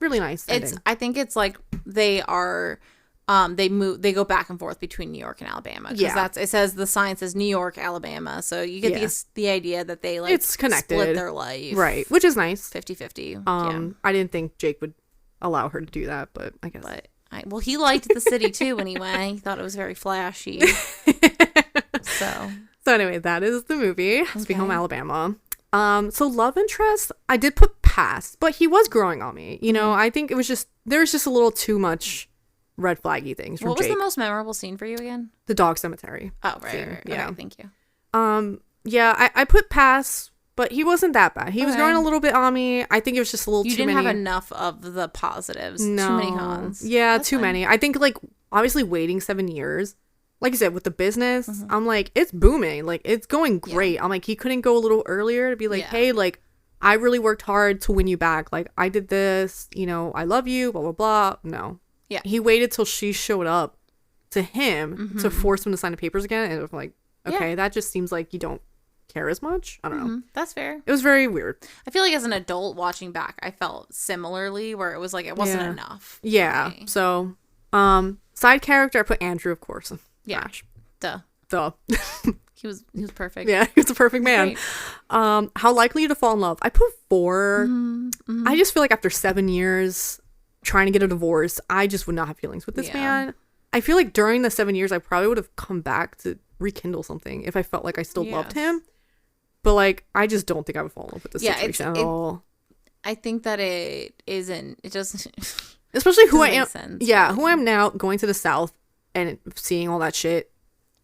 Really nice ending. I think it's like they are... they go back and forth between New York and Alabama. Yeah. It says the sign says New York, Alabama. So you get the idea that they like it's connected. Split their life. Right. Which is nice. 50-50. I didn't think Jake would allow her to do that, but I guess. Well, he liked the city too when he went. He thought it was very flashy. So anyway, that is the movie. Sweet Home Alabama. So love interest, I did put pass, but he was growing on me. I think it was just, there was just a little too much red flaggy things from What was Jake. the most memorable scene for you again? The dog cemetery. Oh, right. Yeah. Okay, thank you. Yeah, I put pass, but he wasn't that bad. He was growing a little bit on me. I think it was just a little too many. You didn't have enough of the positives. No. Too many cons. Yeah, that's too many. I think, like, obviously waiting 7 years, like I said, with the business, I'm like, it's booming. Like, it's going great. Yeah. I'm like, he couldn't go a little earlier to be like, hey, like, I really worked hard to win you back. Like, I did this, I love you, blah, blah, blah. No. Yeah. He waited till she showed up to him to force him to sign the papers again. And it was like, okay, that just seems like you don't care as much. I don't know. That's fair. It was very weird. I feel like as an adult watching back, I felt similarly where it was like, it wasn't enough. Yeah. So, side character, I put Andrew, of course. Yeah. Duh. He was perfect. Yeah, he was a perfect man. How likely to fall in love? I put 4. I just feel like after 7 years trying to get a divorce, I just would not have feelings with this man. I feel like during the 7 years, I probably would have come back to rekindle something if I felt like I still loved him. But like, I just don't think I would fall in love with this situation at all. I think that it isn't. It doesn't. Especially who I am. Sense, who I am now, going to the South and seeing all that shit.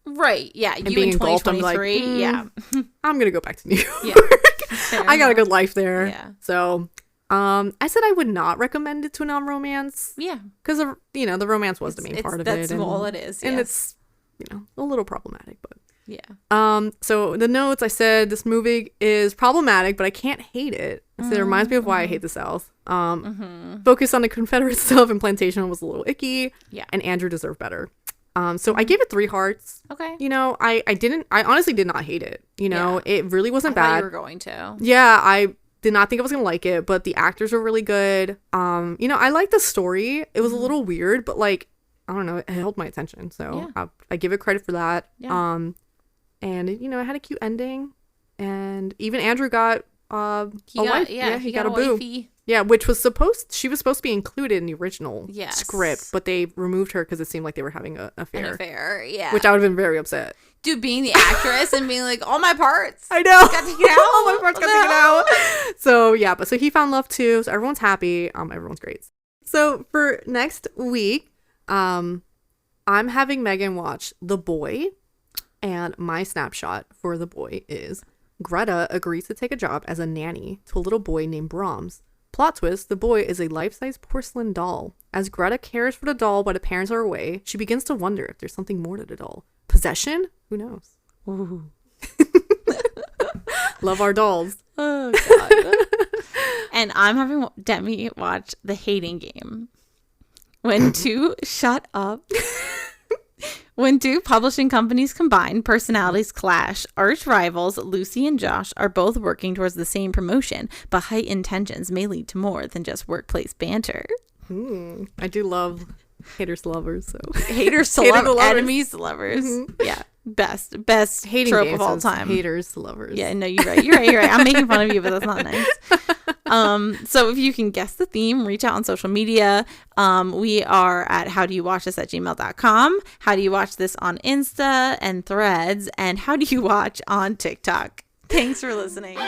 Right. Yeah. And you being in 2023. I'm like, I'm gonna go back to New York. Yeah. I got a good life there. Yeah. So, I said I would not recommend it to a non-romance. Yeah. Because the romance was the main part of it. That's all it is. And it's a little problematic, but yeah. So the notes, I said this movie is problematic, but I can't hate it. So it reminds me of why I hate the South. Focus on the Confederate stuff and plantation was a little icky. Yeah. And Andrew deserved better. So I gave it 3 hearts. Okay. I honestly did not hate it. It really wasn't bad. I thought you were going to. Yeah, I did not think I was going to like it, but the actors were really good. I liked the story. It was a little weird, but like, I don't know, it held my attention. So I give it credit for that. Yeah. And it had a cute ending. And even Andrew got a wife. Yeah, he got a boo. Wifey. Yeah, which was she was supposed to be included in the original script, but they removed her because it seemed like they were having an affair. An affair, yeah. Which I would have been very upset. Dude, being the actress and being like, all my parts. I know. Got taken out. All my parts got taken out. So, yeah, but so he found love too. So everyone's happy. Everyone's great. So for next week, I'm having Megan watch The Boy. And my snapshot for The Boy is Greta agrees to take a job as a nanny to a little boy named Brahms. Plot twist, the boy is a life-size porcelain doll. As Greta cares for the doll while the parents are away, she begins to wonder if there's something more to the doll. Possession? Who knows? Ooh. Love our dolls. Oh, God. And I'm having Demi watch The Hating Game. When to shut up. When two publishing companies combine, personalities clash. Arch rivals Lucy and Josh are both working towards the same promotion, but heightened tensions may lead to more than just workplace banter. I do love haters to lovers. So Haters to lovers, enemies to lovers. Yeah, best hating trope games of all is time. Haters to lovers. Yeah, no, you're right. I'm making fun of you, but that's not nice. So if you can guess the theme, reach out on social media. We are at howdoyouwatchthis@gmail.com. How do you watch this on Insta and Threads? And how do you watch on TikTok? Thanks for listening.